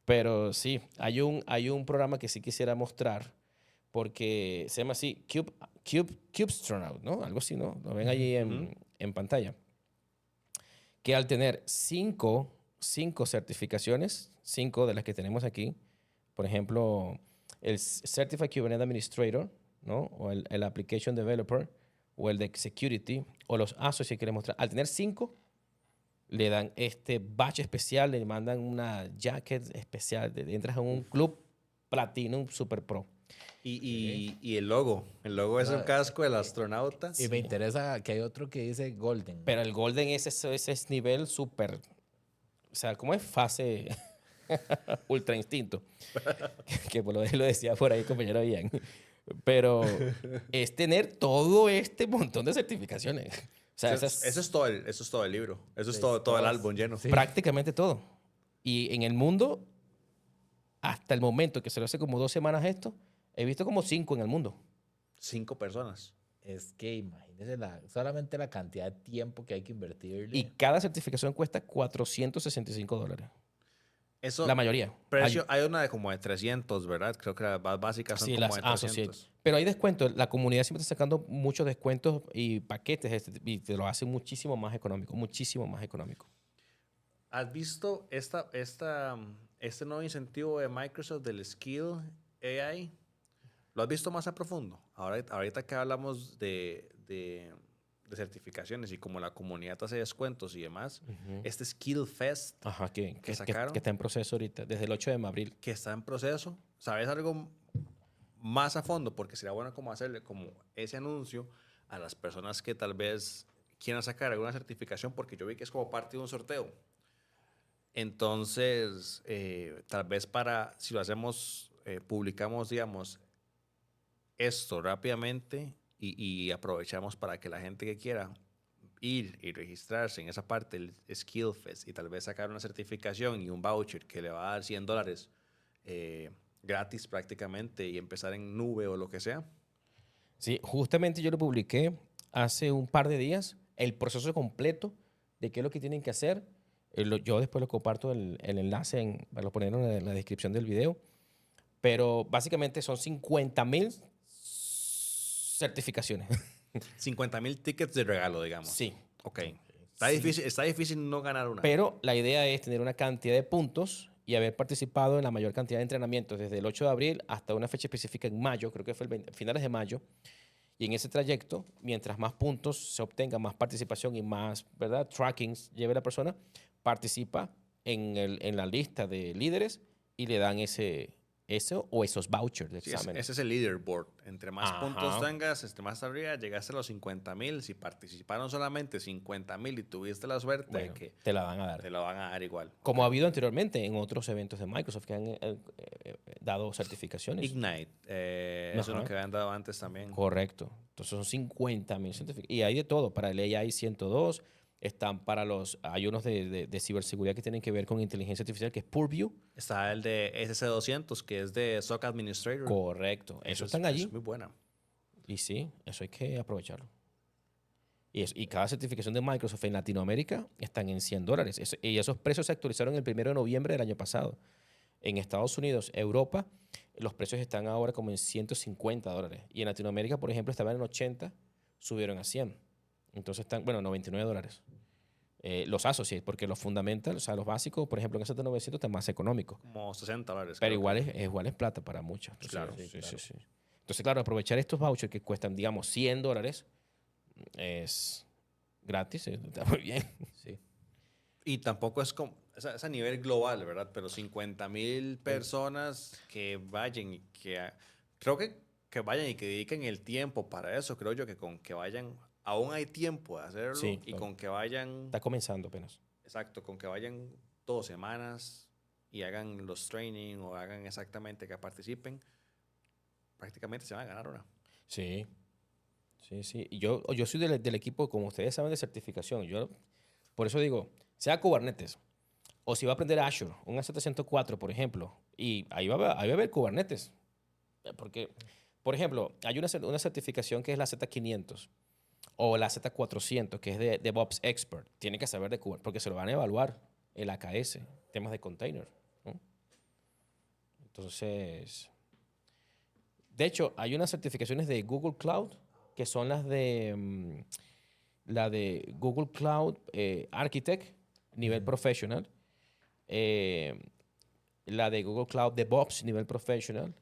pero sí, hay un programa que sí quisiera mostrar porque se llama así Cubestronaut, ¿no? Algo así, ¿no? Lo ven allí en pantalla. Que al tener 5 certificaciones, 5 de las que tenemos aquí, por ejemplo, el Certified Kubernetes Administrator, ¿no? O el Application Developer, o el de Security, o los ASOS, si quieren mostrar. Al tener 5, le dan este badge especial, le mandan una jacket especial. Entras a un club Platinum Super Pro. Y el logo. El logo es un casco del astronauta. Y me interesa que hay otro que dice Golden. Pero el Golden ese es nivel super. O sea, ¿cómo es? Fase ultra instinto. que por lo menos lo decía por ahí el compañero Ian. Pero es tener todo este montón de certificaciones. O sea, Eso es todo el libro. Eso es todo el todas. álbum lleno. Sí. prácticamente todo. Y en el mundo, hasta el momento que se lo hace como 2 semanas esto, he visto como 5 en el mundo. 5 personas. Es que imagínese solamente la cantidad de tiempo que hay que invertirle. Y cada certificación cuesta $465. Eso, La mayoría. precio, hay una de como de 300, ¿verdad? Creo que las más básicas son Sí, como las de Associate. 300. Pero hay descuentos. La comunidad siempre está sacando muchos descuentos y paquetes y te lo hace muchísimo más económico. Muchísimo más económico. ¿Has visto este nuevo incentivo de Microsoft del Skill AI? ¿Lo has visto más a profundo? Ahorita que hablamos de certificaciones y como la comunidad hace descuentos y demás, este Skill Fest Ajá, que sacaron, está en proceso ahorita, desde el 8 de abril. que está en proceso, ¿sabes algo más a fondo? Porque sería bueno como hacerle como ese anuncio a las personas que tal vez quieran sacar alguna certificación, porque yo vi que es como parte de un sorteo. Entonces, tal vez si lo hacemos, publicamos, digamos, esto rápidamente y aprovechamos para que la gente que quiera ir y registrarse en esa parte del Skill Fest y tal vez sacar una certificación y un voucher que le va a dar $100 gratis prácticamente y empezar en nube o lo que sea. Sí, justamente yo lo publiqué hace un par de días, el proceso completo de qué es lo que tienen que hacer. Yo después lo comparto el enlace, lo ponerlo en la descripción del video. Pero básicamente son 50,000 certificaciones. 50,000 tickets de regalo, digamos. Sí. Ok. Está difícil no ganar una. Pero la idea es tener una cantidad de puntos y haber participado en la mayor cantidad de entrenamientos desde el 8 de abril hasta una fecha específica en mayo, creo que fue finales de mayo. Y en ese trayecto, mientras más puntos se obtenga, más participación y más, ¿verdad?, trackings lleve la persona, participa en la lista de líderes y le dan eso o esos vouchers de Sí, exámenes. ese es el leaderboard. Entre más puntos Ajá. tengas, entre más arriba, llegaste a los 50,000. Si participaron solamente 50,000 y tuviste la suerte de Bueno, que te la van a dar. te lo van a dar igual. Como ha habido anteriormente en otros eventos de Microsoft que han dado certificaciones. Ignite, eso es lo Ajá. que habían dado antes también. Correcto. Entonces son 50,000 certificados. Y hay de todo. Para el AI 102, están para hay unos de ciberseguridad que tienen que ver con inteligencia artificial, que es Purview. Está el de SC200, que es de SOC Administrator. Correcto. Esos están eso allí. es muy buena. Y sí, eso hay que aprovecharlo. Y cada certificación de Microsoft en Latinoamérica están en $100. Y esos precios se actualizaron el 1 de noviembre del año pasado. En Estados Unidos, Europa, los precios están ahora como en $150. Y en Latinoamérica, por ejemplo, estaban en 80, subieron a 100. Entonces están, bueno, $99. Los associates, porque los fundamentals, o sea, los básicos, por ejemplo, en ST900 están más económicos. Como $60. Pero creo igual que. igual es plata para muchos. Entonces, Claro. sí, sí, sí. Entonces, claro, aprovechar estos vouchers que cuestan, digamos, $100 es gratis, está muy bien. Sí. Y tampoco es como, es a nivel global, ¿verdad? Pero 50,000 personas que vayan y creo que vayan y que dediquen el tiempo para eso. Creo yo que con que vayan, aún hay tiempo de hacerlo. Sí, Y claro. con que vayan, Está comenzando apenas. exacto, con que vayan 2 semanas y hagan los training o hagan exactamente que participen, prácticamente se van a ganar una. Sí, sí, sí. Y yo soy del equipo, como ustedes saben, de certificación. Yo, por eso digo, sea Kubernetes, o si va a aprender Azure, un AZ-104, por ejemplo, y ahí va a haber Kubernetes. Porque, por ejemplo, hay una certificación que es la Z500 o la Z400, que es de DevOps Expert. Tiene que saber de Kubernetes, porque se lo van a evaluar el AKS, temas de container, ¿no? Entonces, de hecho, hay unas certificaciones de Google Cloud que son la de Google Cloud Architect, nivel professional, eh, la de Google Cloud DevOps, nivel professional.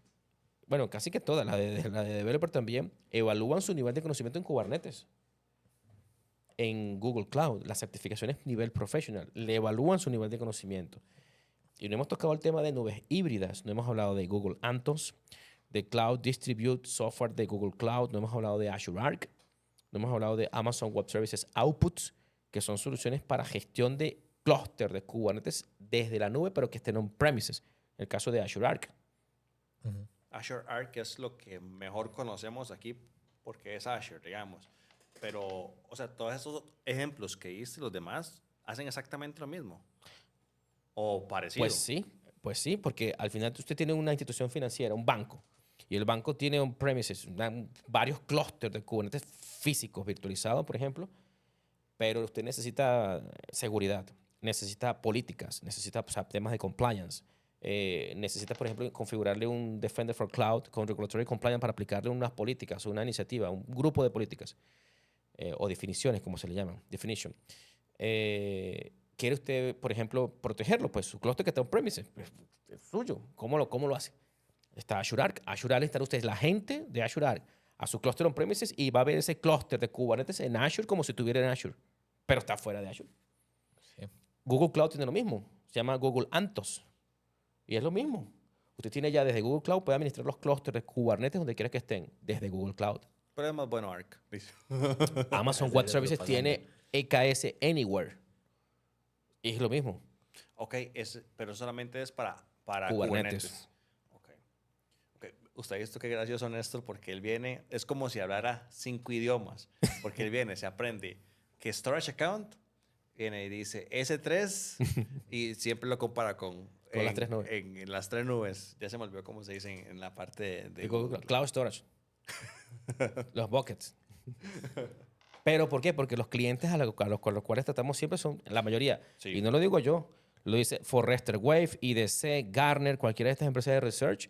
Bueno, casi que todas, la de Developer también, evalúan su nivel de conocimiento en Kubernetes. En Google Cloud, las certificaciones nivel professional, le evalúan su nivel de conocimiento. Y no hemos tocado el tema de nubes híbridas, no hemos hablado de Google Anthos, de Cloud Distribute Software de Google Cloud, no hemos hablado de Azure Arc, no hemos hablado de Amazon Web Services Outputs, que son soluciones para gestión de clúster de Kubernetes desde la nube, pero que estén on-premises. El caso de Azure Arc. Azure Arc es lo que mejor conocemos aquí porque es Azure, digamos. Pero, o sea, todos esos ejemplos que diste, los demás, hacen exactamente lo mismo. O parecido. Pues sí, porque al final usted tiene una institución financiera, un banco, y el banco tiene on-premises, varios clústeres de Kubernetes físicos virtualizados, por ejemplo, pero usted necesita seguridad, necesita políticas, necesita, o sea, temas de compliance. Necesita, por ejemplo, configurarle un Defender for Cloud con Regulatory Compliance para aplicarle unas políticas, una iniciativa, un grupo de políticas o definiciones, como se le llaman, definition. ¿Quiere usted, por ejemplo, protegerlo? Pues su clúster que está on-premises es suyo. ¿Cómo lo hace? Está Azure Arc. Azure Arc, está usted, es la gente de Azure Arc a su clúster on-premises y va a ver ese clúster de Kubernetes en Azure como si estuviera en Azure, pero está fuera de Azure. Sí. Google Cloud tiene lo mismo. Se llama Google Anthos. Y es lo mismo. Usted tiene ya desde Google Cloud, puede administrar los clústeres de Kubernetes donde quiera que estén, desde Google Cloud. Pero es más bueno Arc. Amazon Ese Web es Services propaganda. tiene EKS Anywhere. Y es lo mismo. Ok, pero solamente es para Kubernetes. Kubernetes. Ok. Usted ha visto qué gracioso, Néstor, porque él viene, es como si hablara 5 idiomas. Porque él viene, se aprende que Storage Account, viene y dice S3 y siempre lo compara con Las 3 nubes. En las 3 nubes. Ya se me olvidó cómo se dice en la parte de Google Google. Cloud Storage. Los buckets. ¿Pero por qué? Porque los clientes con los cuales tratamos siempre son, la mayoría, Sí. y no lo digo yo, lo dice Forrester Wave, IDC, Gartner, cualquiera de estas empresas de research,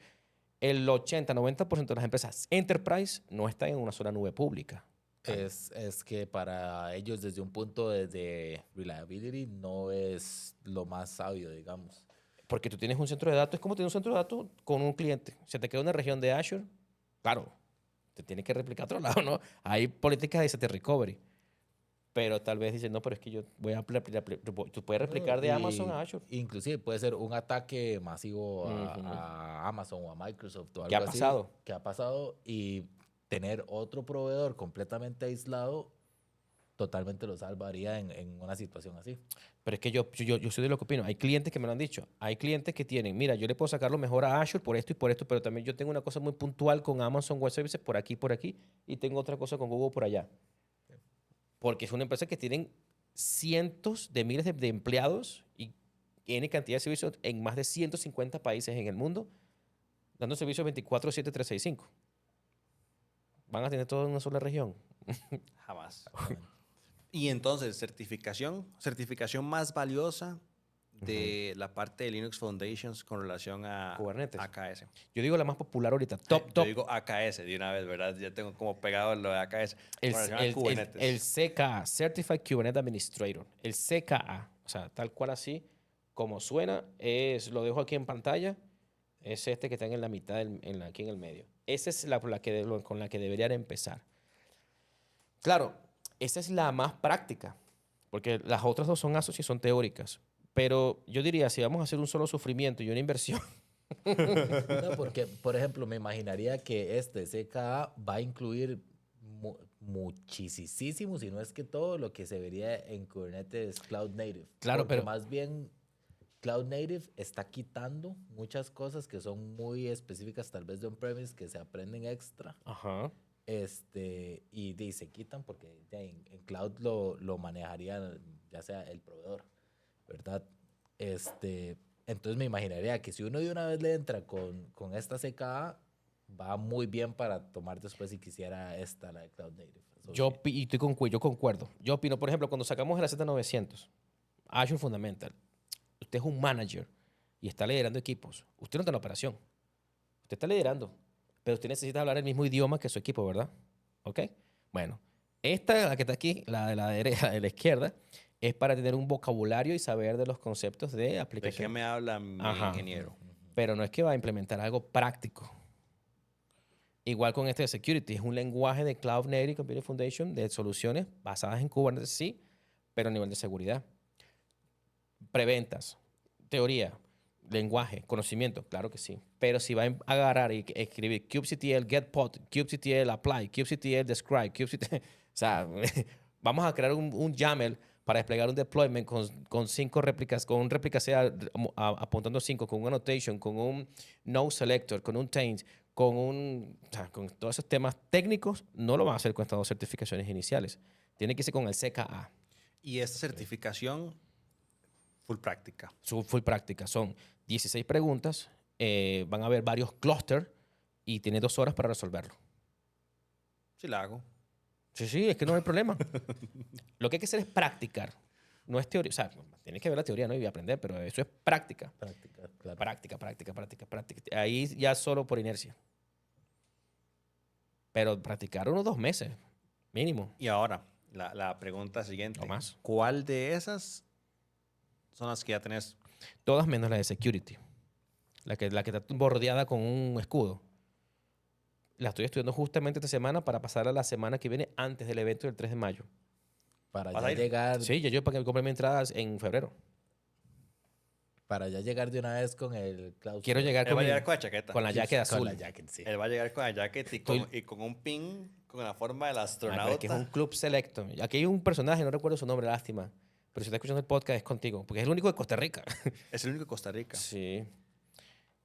el 80-90% de las empresas enterprise no están en una sola nube pública. Es que para ellos desde un punto de reliability no es lo más sabio, digamos. Porque tú tienes un centro de datos, es como tener un centro de datos con un cliente. Se te queda una región de Azure, claro, te tiene que replicar a otro lado, ¿no? Hay políticas de asset recovery. Pero tal vez dicen, no, pero es que yo voy a tú puedes replicar de Amazon a Azure. Inclusive puede ser un ataque masivo Ujú. a Amazon o a Microsoft o ¿Qué ha algo así pasado? que ha pasado y tener otro proveedor completamente aislado totalmente lo salvaría en una situación así. Pero es que yo soy de lo que opino. Hay clientes que me lo han dicho. Hay clientes que tienen, mira, yo le puedo sacar lo mejor a Azure por esto, pero también yo tengo una cosa muy puntual con Amazon Web Services por aquí, y tengo otra cosa con Google por allá. Porque es una empresa que tienen cientos de miles de empleados y tiene cantidad de servicios en más de 150 países en el mundo, dando servicios 24/7, 365. ¿Van a tener todo en una sola región? Jamás. Y entonces, certificación más valiosa de la parte de Linux Foundations con relación a Kubernetes. AKS. Yo digo la más popular ahorita, Yo top. digo AKS de una vez, ¿verdad? Ya tengo como pegado lo de AKS. El, Con relación a el Kubernetes. CKA, Certified Kubernetes Administrator. El CKA, o sea, tal cual así, como suena, lo dejo aquí en pantalla, es este que está en la mitad, aquí en el medio. Esa es con la que deberían empezar. Claro, esa es la más práctica, porque las otras dos son son teóricas. Pero yo diría, si vamos a hacer un solo sufrimiento y una inversión, No, porque, por ejemplo, me imaginaría que este CKA va a incluir muchísimo, si no es que todo lo que se vería en Kubernetes Cloud Native. claro, Porque pero más bien Cloud Native está quitando muchas cosas que son muy específicas tal vez de on-premise que se aprenden extra. ajá. Se quitan porque ya en cloud lo manejaría ya sea el proveedor, ¿verdad? Entonces me imaginaría que si uno de una vez le entra con esta CKA, va muy bien para tomar después si quisiera esta, la de Cloud Native. Yo concuerdo. Yo opino, por ejemplo, cuando sacamos el Z900, Azure Fundamental, usted es un manager y está liderando equipos. Usted no está en la operación. Usted está liderando. Pero usted necesita hablar el mismo idioma que su equipo, ¿verdad? ¿Ok? Bueno, esta, la que está aquí, la de la derecha, de la izquierda, es para tener un vocabulario y saber de los conceptos de ¿De qué aplicación. me habla mi Ajá. ingeniero? Pero no es que va a implementar algo práctico. Igual con este de security, es un lenguaje de Cloud Native Computing Foundation de soluciones basadas en Kubernetes, sí, pero a nivel de seguridad. Preventas, teoría, lenguaje, conocimiento, claro que sí. Pero si va a agarrar y escribir kubectl, getPod, kubectl, apply, kubectl, describe, kubectl, o sea, vamos a crear un YAML para desplegar un deployment con 5 réplicas, con un réplica sea apuntando 5, con un annotation, con un no selector, con un taint, o sea, con todos esos temas técnicos, no lo van a hacer con estas dos certificaciones iniciales. Tiene que irse con el CKA. Y esta certificación, full práctica. Su full práctica. Son 16 preguntas, van a haber varios clústeres y tiene 2 horas para resolverlo. Sí la hago. Sí, es que no hay problema. Lo que hay que hacer es practicar. No es teoría. O sea, tienes que ver la teoría, ¿no? Y aprender, pero eso es práctica. Práctica, claro. Práctica. Ahí ya solo por inercia. Pero practicar unos 2 meses, mínimo. Y ahora, la pregunta siguiente. No más. ¿Cuál de esas son las que ya tenés? Todas menos la de security. La que está bordeada con un escudo. La estoy estudiando justamente esta semana para pasar a la semana que viene antes del evento del 3 de mayo. Para ¿Vas ya a ir? llegar, Sí, yo para que compré mi entrada en febrero. para ya llegar de una vez con el Cloud Quiero Store. llegar Él va a llegar con la chaqueta. con la jacket azul. Con la jacket, sí. Él va a llegar con la jacket y con un pin con la forma del Ah, pero es que es un astronauta. club selecto. Aquí hay un personaje, no recuerdo su nombre, lástima. Pero si está escuchando el podcast es contigo, porque es el único de Costa Rica. Es el único de Costa Rica. Sí.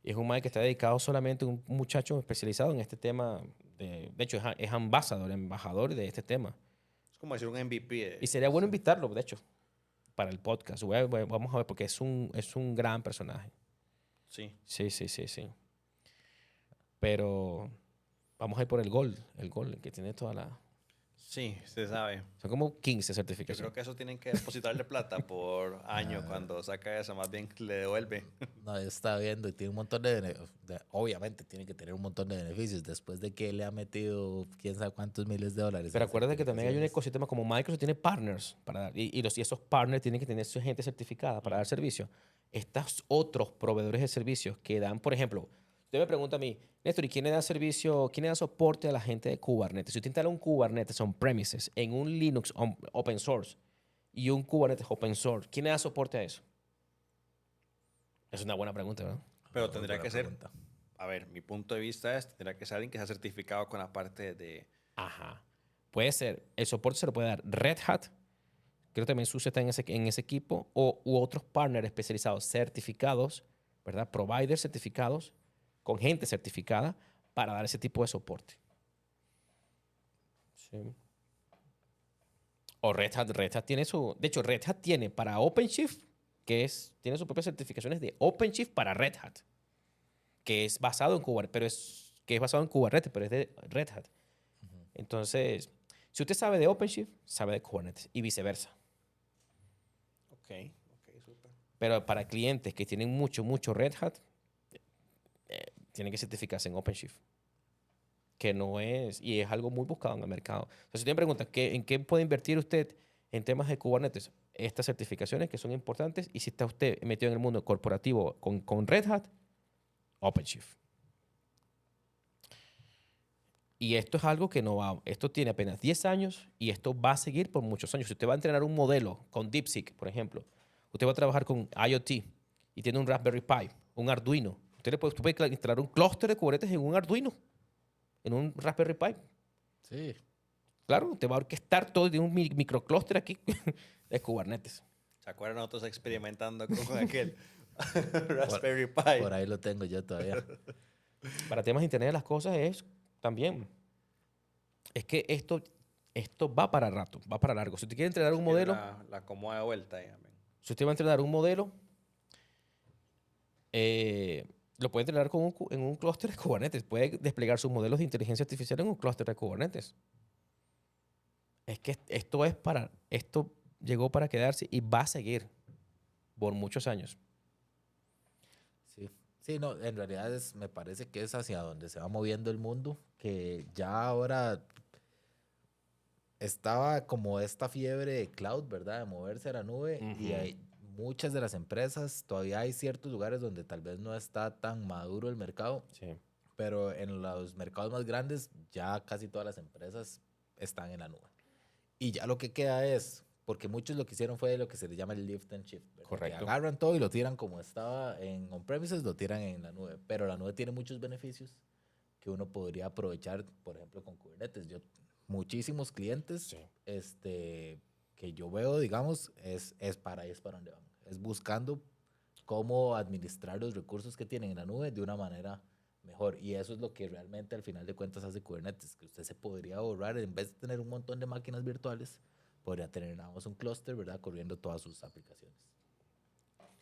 Y es un man que está dedicado solamente, un muchacho especializado en este tema. De hecho, es embajador de este tema. Es como decir un MVP. Y sería bueno invitarlo, de hecho, para el podcast. Vamos a ver, porque es un gran personaje. Sí. Sí. Pero vamos a ir por el gol, el que tiene toda la... Sí, se sabe. Son como 15 Yo certificaciones. creo que eso tienen que depositarle plata por año cuando saca eso, más bien le devuelve. No, está viendo y tiene un montón obviamente tiene que tener un montón de beneficios después de que le ha metido quién sabe cuántos miles de dólares. Pero en acuérdate que también hay un certificaciones. ecosistema como Microsoft tiene partners para dar, y esos partners tienen que tener su gente certificada para dar servicio. Estos otros proveedores de servicios que dan, por ejemplo, usted me pregunta a mí, Néstor, ¿y quién le da servicio, quién le da soporte a la gente de Kubernetes? Si usted instala un Kubernetes on-premises en un Linux open source y un Kubernetes open source, ¿quién le da soporte a eso? Es una buena pregunta, ¿verdad? Pero Muy tendría buena que ser, pregunta. a ver, mi punto de vista es, tendría que ser alguien que sea certificado con la parte de... Ajá. Puede ser, el soporte se lo puede dar Red Hat, creo que también SUSE está en ese equipo, u otros partners especializados certificados, ¿verdad? Providers certificados, con gente certificada para dar ese tipo de soporte. Sí. O Red Hat tiene su... De hecho, Red Hat tiene para OpenShift, tiene sus propias certificaciones de OpenShift para Red Hat, que es basado en Kubernetes, pero es de Red Hat. Entonces, si usted sabe de OpenShift, sabe de Kubernetes y viceversa. Ok, ok, súper. Pero para clientes que tienen mucho Red Hat, tienen que certificarse en OpenShift. Que no es, y es algo muy buscado en el mercado. O sea, si usted me pregunta, ¿en qué puede invertir usted en temas de Kubernetes? Estas certificaciones que son importantes, y si está usted metido en el mundo corporativo con Red Hat, OpenShift. Y esto es algo que no va, esto tiene apenas 10 años y esto va a seguir por muchos años. Si usted va a entrenar un modelo con DeepSeek, por ejemplo, usted va a trabajar con IoT y tiene un Raspberry Pi, un Arduino. Usted puede instalar un clúster de Kubernetes en un Arduino, en un Raspberry Pi. Sí. Claro, te va a orquestar todo de un microclúster aquí de Kubernetes. ¿Se acuerdan nosotros experimentando con aquel Por, Raspberry Pi? por ahí lo tengo yo todavía. Para temas de Internet de las cosas es también. Es que esto va para rato, va para largo. Si usted quiere entrenar un Tiene modelo, la cómoda de vuelta ahí, amén. si usted va a entrenar un modelo, lo puede entrenar en un clúster de Kubernetes. Puede desplegar sus modelos de inteligencia artificial en un clúster de Kubernetes. Es que esto llegó para quedarse y va a seguir por muchos años. Sí. Sí, no, en realidad me parece que es hacia donde se va moviendo el mundo, que ya ahora estaba como esta fiebre de cloud, ¿verdad? De moverse a la nube y Ujú. hay muchas de las empresas, todavía hay ciertos lugares donde tal vez no está tan maduro el mercado, Sí, pero en los mercados más grandes ya casi todas las empresas están en la nube. Y ya lo que queda es, porque muchos lo que hicieron fue lo que se le llama el lift and shift, ¿verdad? Que correcto. agarran todo y lo tiran como estaba en on-premises, lo tiran en la nube, pero la nube tiene muchos beneficios que uno podría aprovechar, por ejemplo, con Kubernetes. Yo, muchísimos clientes Sí. que yo veo, digamos, es para donde van. Es buscando cómo administrar los recursos que tienen en la nube de una manera mejor. Y eso es lo que realmente al final de cuentas hace Kubernetes, que usted se podría ahorrar, en vez de tener un montón de máquinas virtuales, podría tener nada más un clúster, ¿verdad? Corriendo todas sus aplicaciones.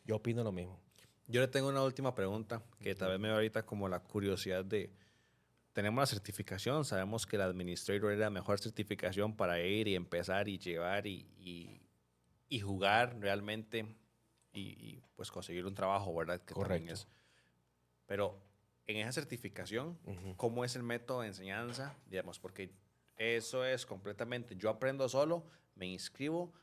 Yo opino lo mismo. Yo le tengo una última pregunta que tal vez me da ahorita como la curiosidad de... Tenemos la certificación, sabemos que el Administrator es la mejor certificación para ir y empezar y llevar y jugar realmente pues conseguir un trabajo, ¿verdad? Que también Correcto. es. Pero en esa certificación, ¿cómo es el método de enseñanza? Digamos, porque eso es completamente, yo aprendo solo, me inscribo,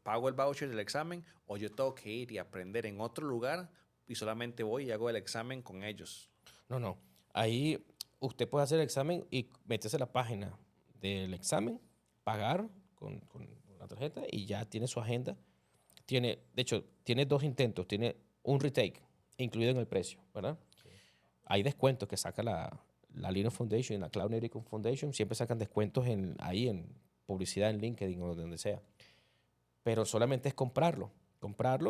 pago el voucher del examen, o yo tengo que ir y aprender en otro lugar y solamente voy y hago el examen con ellos. No. Ahí usted puede hacer el examen y meterse a la página del examen, pagar con la tarjeta y ya tiene su agenda. De hecho, tiene 2 intentos. Tiene un retake incluido en el precio, ¿verdad? Hay descuentos que saca la Linux Foundation y la Cloud Native Foundation. Siempre sacan descuentos ahí en publicidad en LinkedIn o donde sea. Pero solamente es comprarlo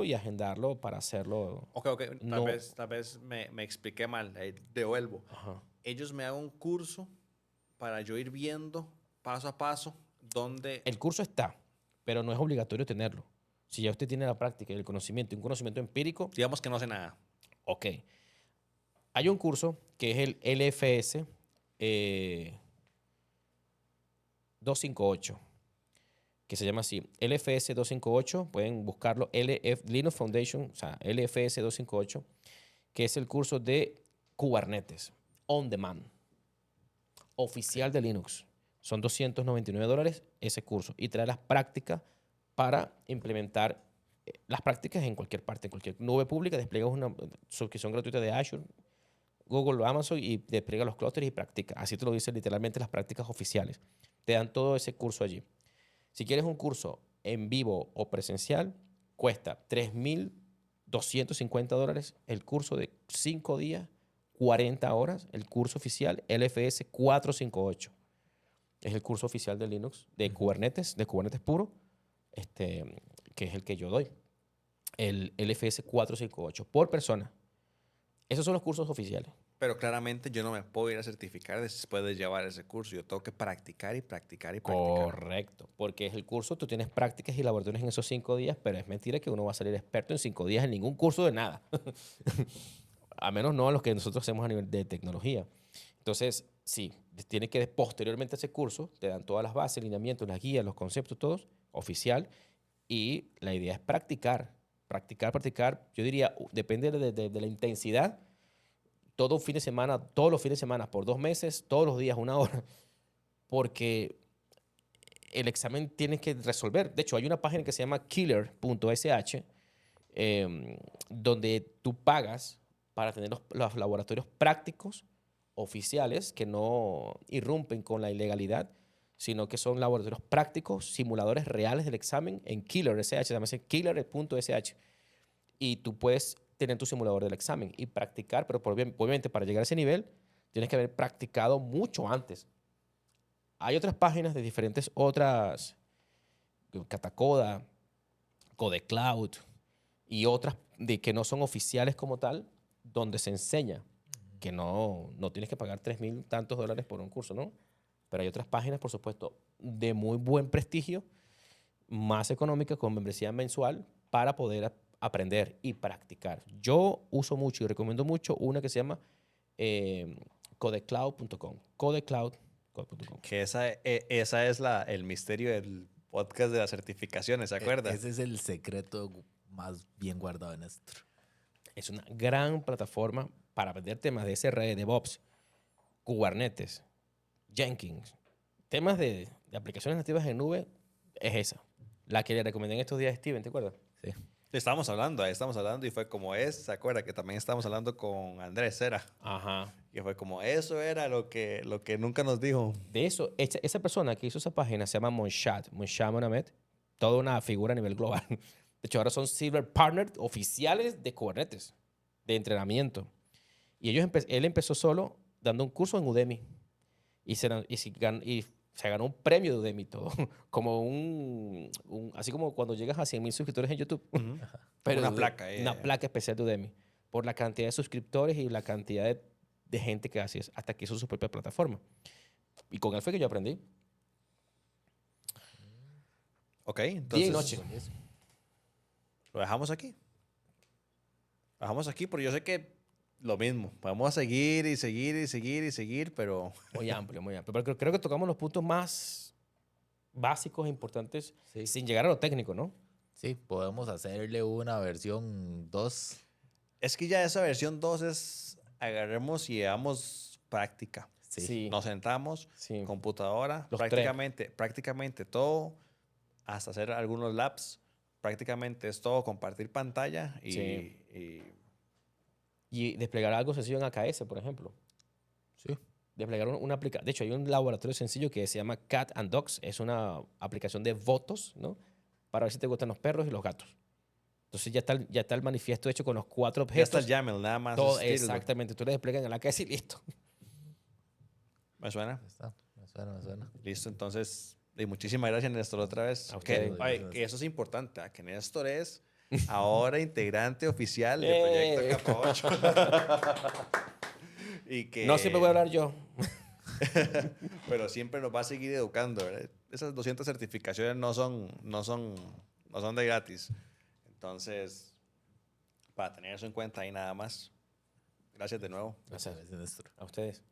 y agendarlo para hacerlo. Ok, No, tal vez me expliqué mal, devuelvo. ajá. Ellos me hagan un curso para yo ir viendo paso a paso dónde... El curso está, pero no es obligatorio tenerlo. Si ya usted tiene la práctica y el conocimiento, un conocimiento empírico, Digamos que no sé nada. ok. Hay un curso que es el LFS, eh, 258, que se llama así, LFS 258, pueden buscarlo, Linux Foundation, o sea, LFS 258, que es el curso de Kubernetes, on demand, oficial de Linux. Son $299 ese curso y trae las prácticas para implementar las prácticas en cualquier parte, en cualquier nube pública. Despliegas una suscripción gratuita de Azure, Google o Amazon y despliega los clústeres y practica. Así te lo dicen literalmente las prácticas oficiales. Te dan todo ese curso allí. Si quieres un curso en vivo o presencial, cuesta $3,250 el curso de 5 días, 40 horas, el curso oficial LFS 458. Es el curso oficial de Linux, de Kubernetes puro, que es el que yo doy. El LFS 458 por persona. Esos son los cursos oficiales. Pero claramente yo no me puedo ir a certificar después de llevar ese curso. Yo tengo que practicar y practicar y practicar. Correcto, porque es el curso, tú tienes prácticas y laboratorios en esos 5 días, pero es mentira que uno va a salir experto en 5 días en ningún curso de nada. A menos no a los que nosotros hacemos a nivel de tecnología. Entonces, sí, tiene que posteriormente a ese curso, te dan todas las bases, lineamientos, las guías, los conceptos, todos, oficial, y la idea es practicar, practicar, practicar. Yo diría, depende de la intensidad, todo un fin de semana, todos los fines de semana, por 2 meses, todos los días, 1 hora, porque el examen tienes que resolver. De hecho, hay una página que se llama killer.sh, donde tú pagas para tener los laboratorios prácticos oficiales que no irrumpen con la ilegalidad, sino que son laboratorios prácticos, simuladores reales del examen en Killer.sh, se llama killer.sh. Y tú puedes tener tu simulador del examen y practicar, pero obviamente para llegar a ese nivel tienes que haber practicado mucho antes. Hay otras páginas de diferentes otras, Catacoda, Codecloud y otras que no son oficiales como tal, donde se enseña que no tienes que pagar 3,000 tantos dólares por un curso, ¿no? Pero hay otras páginas, por supuesto, de muy buen prestigio, más económicas, con membresía mensual, para poder aprender y practicar. Yo uso mucho y recomiendo mucho una que se llama codecloud.com. Codecloud.com. Que esa es el misterio del podcast de las certificaciones, ¿se acuerda? Ese es el secreto más bien guardado en esto. Es una gran plataforma para aprender temas de SRE, DevOps, Kubernetes, Jenkins, temas de aplicaciones nativas en nube, es esa. La que le recomendé en estos días a Steven, ¿te acuerdas? Sí. Estábamos hablando y fue como ¿se acuerda? Que también estábamos hablando con Andrés Cera. Ajá. Y fue como, eso era lo que nunca nos dijo. De eso, esa persona que hizo esa página se llama Monshad Mohamed, toda una figura a nivel global. De hecho, ahora son Silver Partner oficiales de Kubernetes, de entrenamiento. Y él empezó solo dando un curso en Udemy. Y se ganó un premio de Udemy todo. Como así como cuando llegas a 100,000 suscriptores en YouTube. Ujú. Pero Una placa. Una placa especial de Udemy. Por la cantidad de suscriptores y la cantidad de gente que hace eso, hasta que hizo su propia plataforma. Y con él fue que yo aprendí. Ok, Día y entonces noche. lo dejamos aquí. Lo dejamos aquí porque yo sé que lo mismo. Vamos a seguir y seguir y seguir y seguir, pero Muy amplio, muy amplio. Pero creo que tocamos los puntos más básicos e importantes Sí. sin llegar a lo técnico, ¿no? Sí, podemos hacerle una versión 2. es que ya esa versión 2 es agarremos y llevamos práctica. Sí. Nos sentamos, Sí. computadora, Los prácticamente todo, hasta hacer algunos labs. Prácticamente es todo compartir pantalla y, Sí. y Y desplegar algo sencillo en AKS, por ejemplo. Sí. Desplegar una aplicación. De hecho, hay un laboratorio sencillo que se llama Cat and Dogs. Es una aplicación de votos, ¿no? Para ver si te gustan los perros y los gatos. Entonces ya está el manifiesto hecho con los 4 ya está objetos. el YAML, nada más. Todo, escribirlo. exactamente. Tú le desplegas en el AKS y listo. ¿Me suena? Ya está. Me suena. Listo, entonces, y muchísimas gracias, Néstor, otra vez. A ustedes. Que eso es importante, que Néstor es ahora integrante oficial del proyecto Capa 8. y que, No siempre voy a hablar yo. pero siempre nos va a seguir educando, ¿verdad? Esas 200 certificaciones no son de gratis. Entonces, para tener eso en cuenta ahí nada más. Gracias de nuevo. Gracias. Gracias, Néstor. A ustedes.